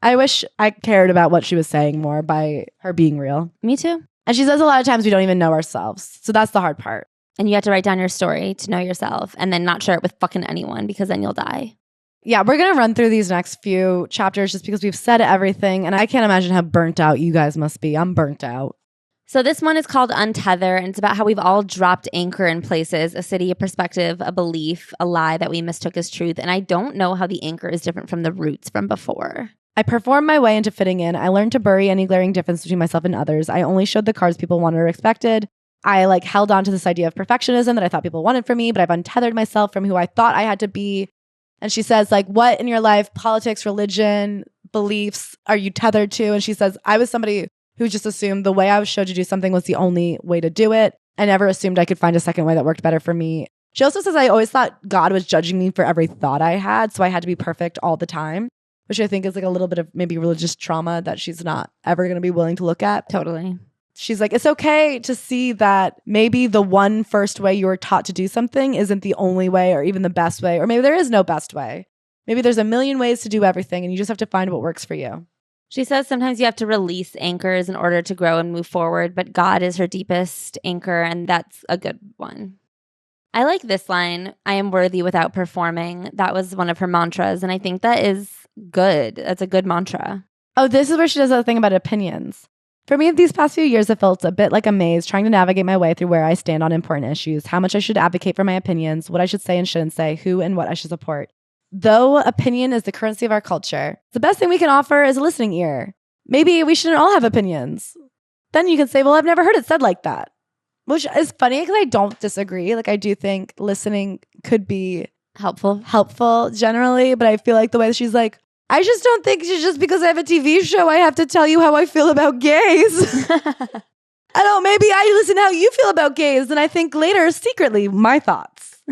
I wish I cared about what she was saying more by her being real. Me too. And she says a lot of times we don't even know ourselves. So that's the hard part. And you have to write down your story to know yourself and then not share it with fucking anyone because then you'll die. Yeah, we're going to run through these next few chapters just because we've said everything. And I can't imagine how burnt out you guys must be. I'm burnt out. So this one is called Untether, and it's about how we've all dropped anchor in places, a city, a perspective, a belief, a lie that we mistook as truth. And I don't know how the anchor is different from the roots from before. I performed my way into fitting in. I learned to bury any glaring difference between myself and others. I only showed the cards people wanted or expected. I held on to this idea of perfectionism that I thought people wanted from me, but I've untethered myself from who I thought I had to be. And she says, what in your life, politics, religion, beliefs are you tethered to? And she says, I was somebody who just assumed the way I was showed to do something was the only way to do it. I never assumed I could find a second way that worked better for me. She also says, I always thought God was judging me for every thought I had, so I had to be perfect all the time, which I think is a little bit of maybe religious trauma that she's not ever going to be willing to look at. Totally. She's like, it's okay to see that maybe the one first way you were taught to do something isn't the only way or even the best way, or maybe there is no best way. Maybe there's a million ways to do everything and you just have to find what works for you. She says sometimes you have to release anchors in order to grow and move forward, but God is her deepest anchor, and that's a good one. I like this line, I am worthy without performing. That was one of her mantras, and I think that is good. That's a good mantra. Oh, this is where she does that thing about opinions. For me, these past few years have felt a bit like a maze, trying to navigate my way through where I stand on important issues, how much I should advocate for my opinions, what I should say and shouldn't say, who and what I should support. Though opinion is the currency of our culture, the best thing we can offer is a listening ear. Maybe we shouldn't all have opinions. Then you can say, well, I've never heard it said like that. Which is funny because I don't disagree. I do think listening could be helpful generally, but I feel like the way that she's like, I just don't think just because I have a TV show, I have to tell you how I feel about gays. I don't, maybe I listen to how you feel about gays and I think later secretly my thoughts.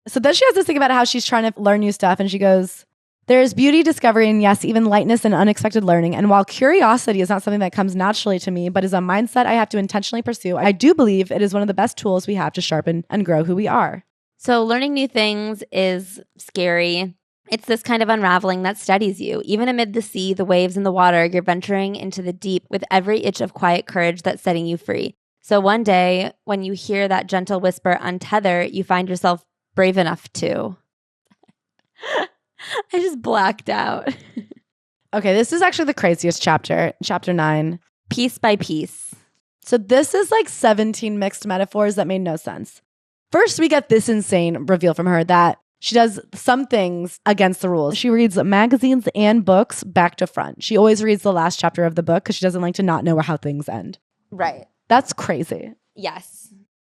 So then she has this thing about how she's trying to learn new stuff. And she goes, there is beauty, discovery, and yes, even lightness and unexpected learning. And while curiosity is not something that comes naturally to me, but is a mindset I have to intentionally pursue, I do believe it is one of the best tools we have to sharpen and grow who we are. So learning new things is scary. It's this kind of unraveling that steadies you. Even amid the sea, the waves, and the water, you're venturing into the deep with every itch of quiet courage that's setting you free. So one day, when you hear that gentle whisper, untether, you find yourself brave enough to. I just blacked out. Okay, this is actually the craziest chapter, chapter 9. Piece by piece. So this is 17 mixed metaphors that made no sense. First, we get this insane reveal from her that she does some things against the rules. She reads magazines and books back to front. She always reads the last chapter of the book because she doesn't like to not know how things end. Right. That's crazy. Yes.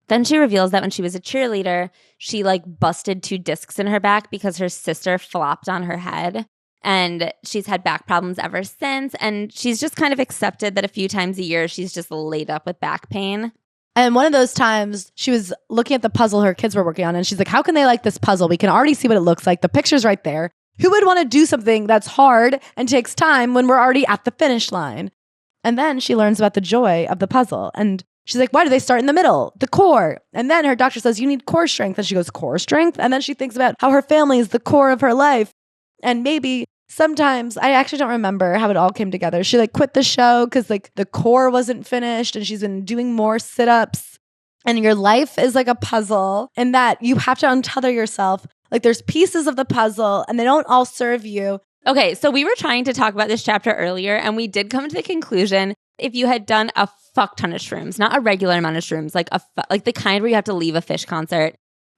Then she reveals that when she was a cheerleader, she busted 2 discs in her back because her sister flopped on her head. And she's had back problems ever since. And she's just kind of accepted that a few times a year, she's just laid up with back pain. And one of those times she was looking at the puzzle her kids were working on. And she's like, how can they like this puzzle? We can already see what it looks like. The picture's right there. Who would want to do something that's hard and takes time when we're already at the finish line? And then she learns about the joy of the puzzle. And she's like, why do they start in the middle? The core. And then her doctor says, you need core strength. And she goes, core strength? And then she thinks about how her family is the core of her life. And maybe sometimes, I actually don't remember how it all came together. She quit the show because the core wasn't finished and she's been doing more sit-ups. And your life is like a puzzle in that you have to untether yourself. There's pieces of the puzzle and they don't all serve you. Okay, so we were trying to talk about this chapter earlier and we did come to the conclusion if you had done a fuck ton of shrooms, not a regular amount of shrooms, like the kind where you have to leave a Fish concert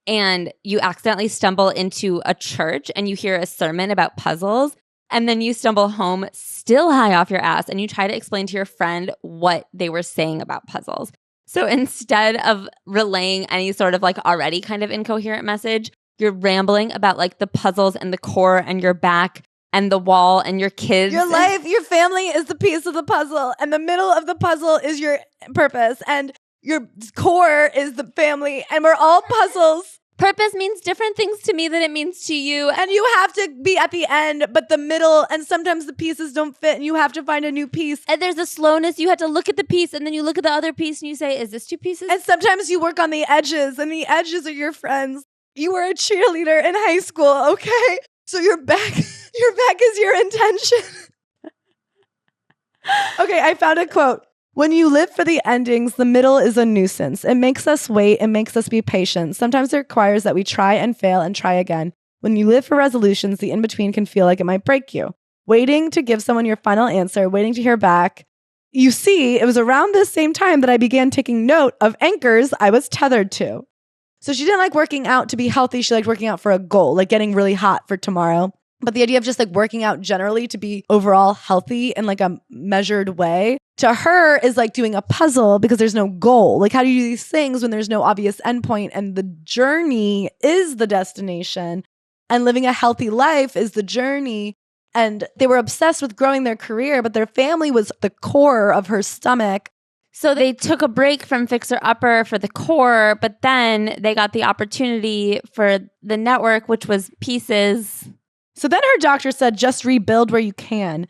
and you accidentally stumble into a church and you hear a sermon about puzzles and then you stumble home still high off your ass and you try to explain to your friend what they were saying about puzzles. So instead of relaying any sort of like already kind of incoherent message, you're rambling about like the puzzles and the core and your back and the wall and your kids. Your life, your family is the piece of the puzzle, and the middle of the puzzle is your purpose, and your core is the family, and we're all puzzles. Purpose means different things to me than it means to you. And you have to be at the end, but the middle, and sometimes the pieces don't fit and you have to find a new piece. And there's a slowness. You have to look at the piece and then you look at the other piece and you say, is this two pieces? And sometimes you work on the edges, and the edges are your friends. You were a cheerleader in high school, okay? So your back is your intention. Okay, I found a quote. When you live for the endings, the middle is a nuisance. It makes us wait. It makes us be patient. Sometimes it requires that we try and fail and try again. When you live for resolutions, the in-between can feel like it might break you. Waiting to give someone your final answer, waiting to hear back. You see, it was around this same time that I began taking note of anchors I was tethered to. So she didn't like working out to be healthy. She liked working out for a goal, like getting really hot for tomorrow. But the idea of just like working out generally to be overall healthy in like a measured way to her is like doing a puzzle because there's no goal. Like how do you do these things when there's no obvious endpoint and the journey is the destination and living a healthy life is the journey. And they were obsessed with growing their career, but their family was the core of her stomach. So they took a break from Fixer Upper for the core, but then they got the opportunity for the network, which was Pieces. So then her doctor said, just rebuild where you can.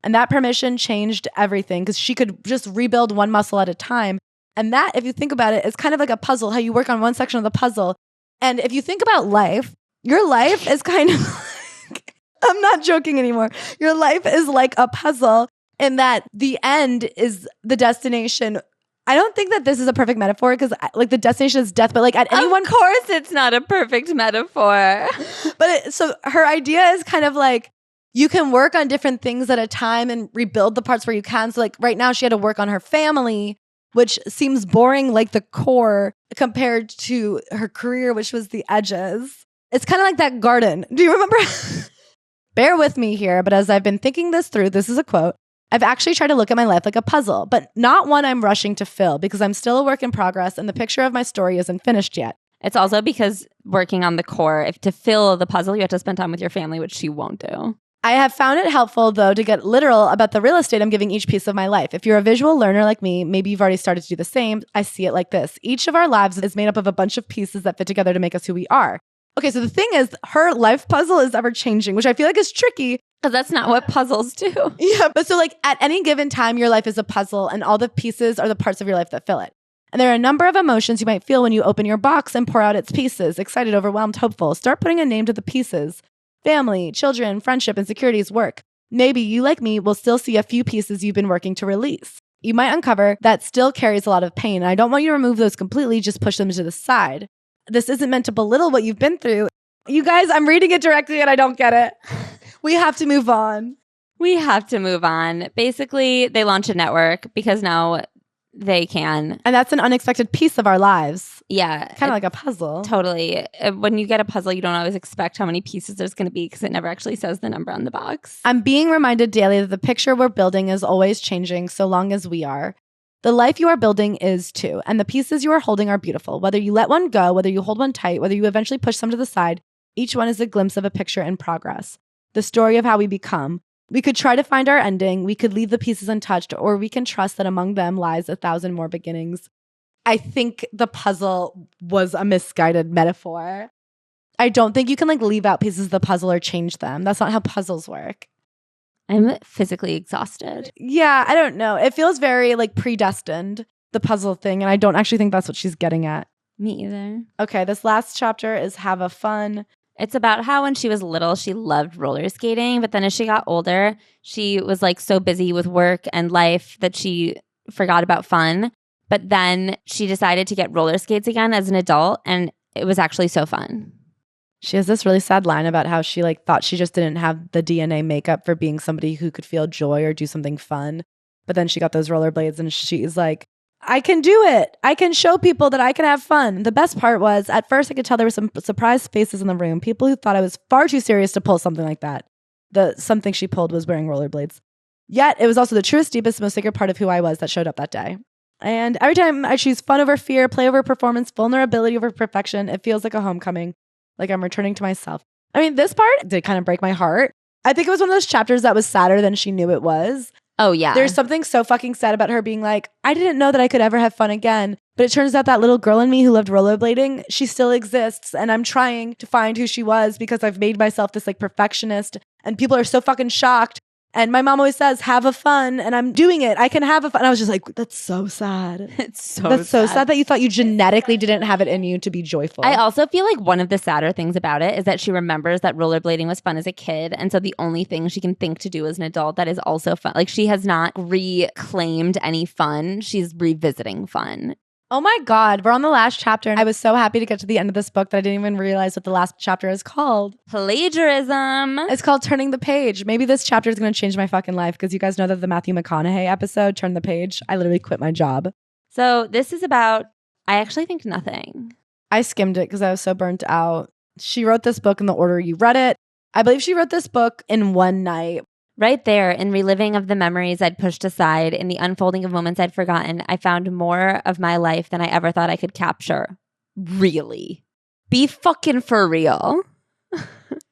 And that permission changed everything because she could just rebuild one muscle at a time. And that, if you think about it, is kind of like a puzzle, how you work on one section of the puzzle. And if you think about life, your life is kind of like, I'm not joking anymore. Your life is like a puzzle in that the end is the destination. I don't think that this is a perfect metaphor because like the destination is death, but like at any one... Of course it's not a perfect metaphor. But so her idea is kind of like you can work on different things at a time and rebuild the parts where you can. So like right now she had to work on her family, which seems boring like the core compared to her career, which was the edges. It's kind of like that garden. Do you remember? Bear with me here, but as I've been thinking this through, this is a quote. I've actually tried to look at my life like a puzzle, but not one I'm rushing to fill because I'm still a work in progress and the picture of my story isn't finished yet. It's also because working on the core, if to fill the puzzle, you have to spend time with your family, which she won't do. I have found it helpful, though, to get literal about the real estate I'm giving each piece of my life. If you're a visual learner like me, maybe you've already started to do the same. I see it like this. Each of our lives is made up of a bunch of pieces that fit together to make us who we are. Okay, so the thing is, her life puzzle is ever changing, which I feel like is tricky. Because that's not what puzzles do. Yeah, but so like at any given time, your life is a puzzle and all the pieces are the parts of your life that fill it. And there are a number of emotions you might feel when you open your box and pour out its pieces. Excited, overwhelmed, hopeful. Start putting a name to the pieces. Family, children, friendship, insecurities, work. Maybe you, like me, will still see a few pieces you've been working to release. You might uncover that still carries a lot of pain. And I don't want you to remove those completely, just push them to the side. This isn't meant to belittle what you've been through. You guys, I'm reading it directly and I don't get it. We have to move on. We have to move on. Basically, they launch a network because now they can. And that's an unexpected piece of our lives. Yeah. Kind of like a puzzle. Totally. When you get a puzzle, you don't always expect how many pieces there's going to be because it never actually says the number on the box. I'm being reminded daily that the picture we're building is always changing so long as we are. The life you are building is too. And the pieces you are holding are beautiful. Whether you let one go, whether you hold one tight, whether you eventually push some to the side, each one is a glimpse of a picture in progress. The story of how we become. We could try to find our ending, we could leave the pieces untouched, or we can trust that among them lies 1,000 more beginnings. I think the puzzle was a misguided metaphor. I don't think you can like leave out pieces of the puzzle or change them. That's not how puzzles work. I'm physically exhausted. Yeah, I don't know. It feels very like predestined, the puzzle thing, and I don't actually think that's what she's getting at. Me either. Okay, this last chapter is have a fun. It's about how when she was little, she loved roller skating. But then as she got older, she was like so busy with work and life that she forgot about fun. But then she decided to get roller skates again as an adult. And it was actually so fun. She has this really sad line about how she like thought she just didn't have the DNA makeup for being somebody who could feel joy or do something fun. But then she got those rollerblades and she's like, I can do it. I can show people that I can have fun. The best part was, at first I could tell there were some surprised faces in the room. People who thought I was far too serious to pull something like that. The something she pulled was wearing rollerblades. Yet it was also the truest, deepest, most sacred part of who I was that showed up that day. And every time I choose fun over fear, play over performance, vulnerability over perfection, it feels like a homecoming, like I'm returning to myself. I mean, this part did kind of break my heart. I think it was one of those chapters that was sadder than she knew it was. Oh, yeah. There's something so fucking sad about her being like, I didn't know that I could ever have fun again. But it turns out that little girl in me who loved rollerblading, she still exists. And I'm trying to find who she was because I've made myself this like perfectionist. And people are so fucking shocked. And my mom always says, have a fun. And I'm doing it. I can have a fun. And I was just like, that's so sad. It's so That's so sad that you thought you genetically didn't have it in you to be joyful. I also feel like one of the sadder things about it is that she remembers that rollerblading was fun as a kid. And so the only thing she can think to do as an adult that is also fun, like she has not reclaimed any fun. She's revisiting fun. Oh my God, we're on the last chapter. And I was so happy to get to the end of this book that I didn't even realize what the last chapter is called. Plagiarism. It's called Turning the Page. Maybe this chapter is going to change my fucking life because you guys know that the Matthew McConaughey episode, Turn the Page, I literally quit my job. So this is about, I actually think nothing. I skimmed it because I was so burnt out. She wrote this book in the order you read it. I believe she wrote this book in one night. Right there, in reliving of the memories I'd pushed aside, in the unfolding of moments I'd forgotten, I found more of my life than I ever thought I could capture. Really? Be fucking for real.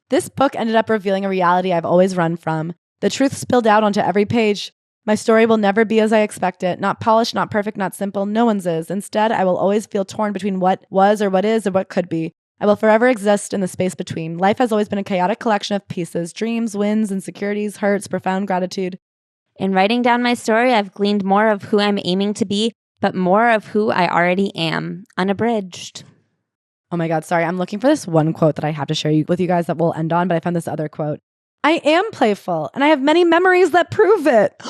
This book ended up revealing a reality I've always run from. The truth spilled out onto every page. My story will never be as I expect it. Not polished, not perfect, not simple. No one's is. Instead, I will always feel torn between what was or what is or what could be. I will forever exist in the space between. Life has always been a chaotic collection of pieces, dreams, wins, insecurities, hurts, profound gratitude. In writing down my story, I've gleaned more of who I'm aiming to be, but more of who I already am, unabridged. Oh my God, sorry. I'm looking for this one quote that I have to share with you guys that we'll end on, but I found this other quote. I am playful, and I have many memories that prove it.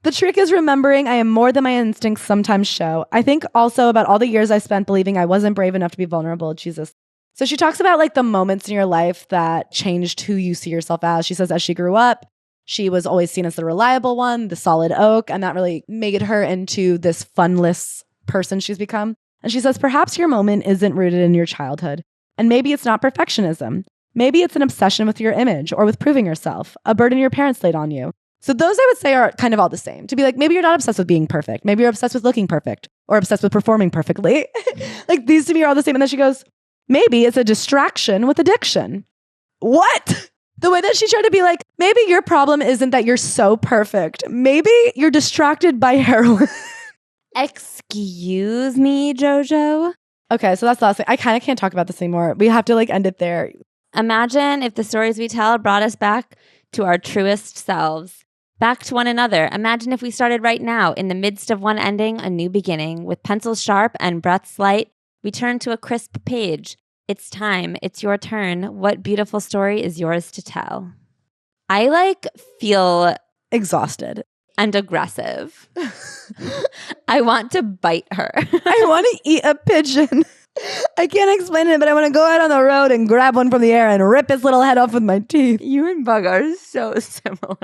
The trick is remembering I am more than my instincts sometimes show. I think also about all the years I spent believing I wasn't brave enough to be vulnerable. Jesus. So she talks about like the moments in your life that changed who you see yourself as. She says as she grew up, she was always seen as the reliable one, the solid oak, and that really made her into this funless person she's become. And she says, perhaps your moment isn't rooted in your childhood. And maybe it's not perfectionism. Maybe it's an obsession with your image or with proving yourself, a burden your parents laid on you. So those I would say are kind of all the same. To be like, maybe you're not obsessed with being perfect. Maybe you're obsessed with looking perfect or obsessed with performing perfectly. Like these to me are all the same. And then she goes, maybe it's a distraction with addiction. What? The way that she tried to be like, maybe your problem isn't that you're so perfect. Maybe you're distracted by heroin. Excuse me, Jojo. Okay, so that's the last thing. I kind of can't talk about this anymore. We have to like end it there. Imagine if the stories we tell brought us back to our truest selves. Back to one another. Imagine if we started right now, in the midst of one ending, a new beginning. With pencils sharp and breaths light, we turn to a crisp page. It's time. It's your turn. What beautiful story is yours to tell? I feel exhausted and aggressive. I want to bite her. I want to eat a pigeon. I can't explain it, but I want to go out on the road and grab one from the air and rip its little head off with my teeth. You and Bug are so similar.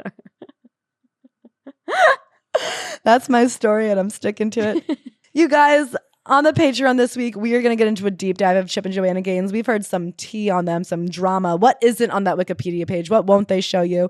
That's my story and I'm sticking to it. You guys, on the Patreon this week, we are going to get into a deep dive of Chip and Joanna Gaines. We've heard some tea on them, some drama. What isn't on that Wikipedia page? What won't they show you?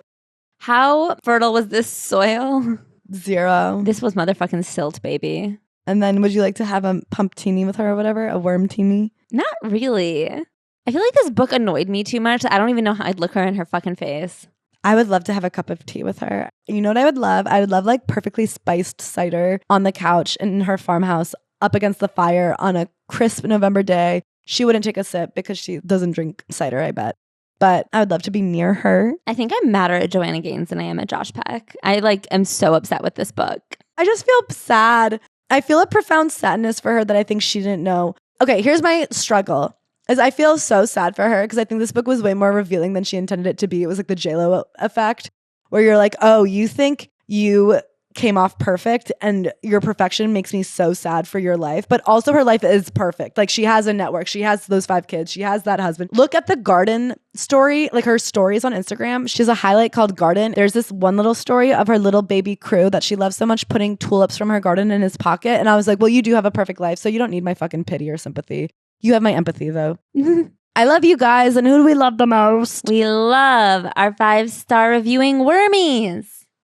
How fertile was this soil? 0. This was motherfucking silt, baby. And then would you like to have a pumptini with her or whatever? A wormtini? Not really. I feel like this book annoyed me too much. I don't even know how I'd look her in her fucking face. I would love to have a cup of tea with her. You know what I would love? I would love like perfectly spiced cider on the couch in her farmhouse up against the fire on a crisp November day. She wouldn't take a sip because she doesn't drink cider, I bet. But I would love to be near her. I think I'm madder at Joanna Gaines than I am at Josh Peck. I am so upset with this book. I just feel sad. I feel a profound sadness for her that I think she didn't know. Okay, here's my struggle. Is I feel so sad for her because I think this book was way more revealing than she intended it to be. It was like the J-Lo effect where you're like, oh, you think you came off perfect and your perfection makes me so sad for your life. But also her life is perfect. Like she has a network. She has those 5 kids. She has that husband. Look at the garden story, like her stories on Instagram. She has a highlight called Garden. There's this one little story of her little baby Crew that she loves so much putting tulips from her garden in his pocket. And I was like, well, you do have a perfect life. So you don't need my fucking pity or sympathy. You have my empathy though. I love you guys. And who do we love the most? We love our 5-star reviewing wormies.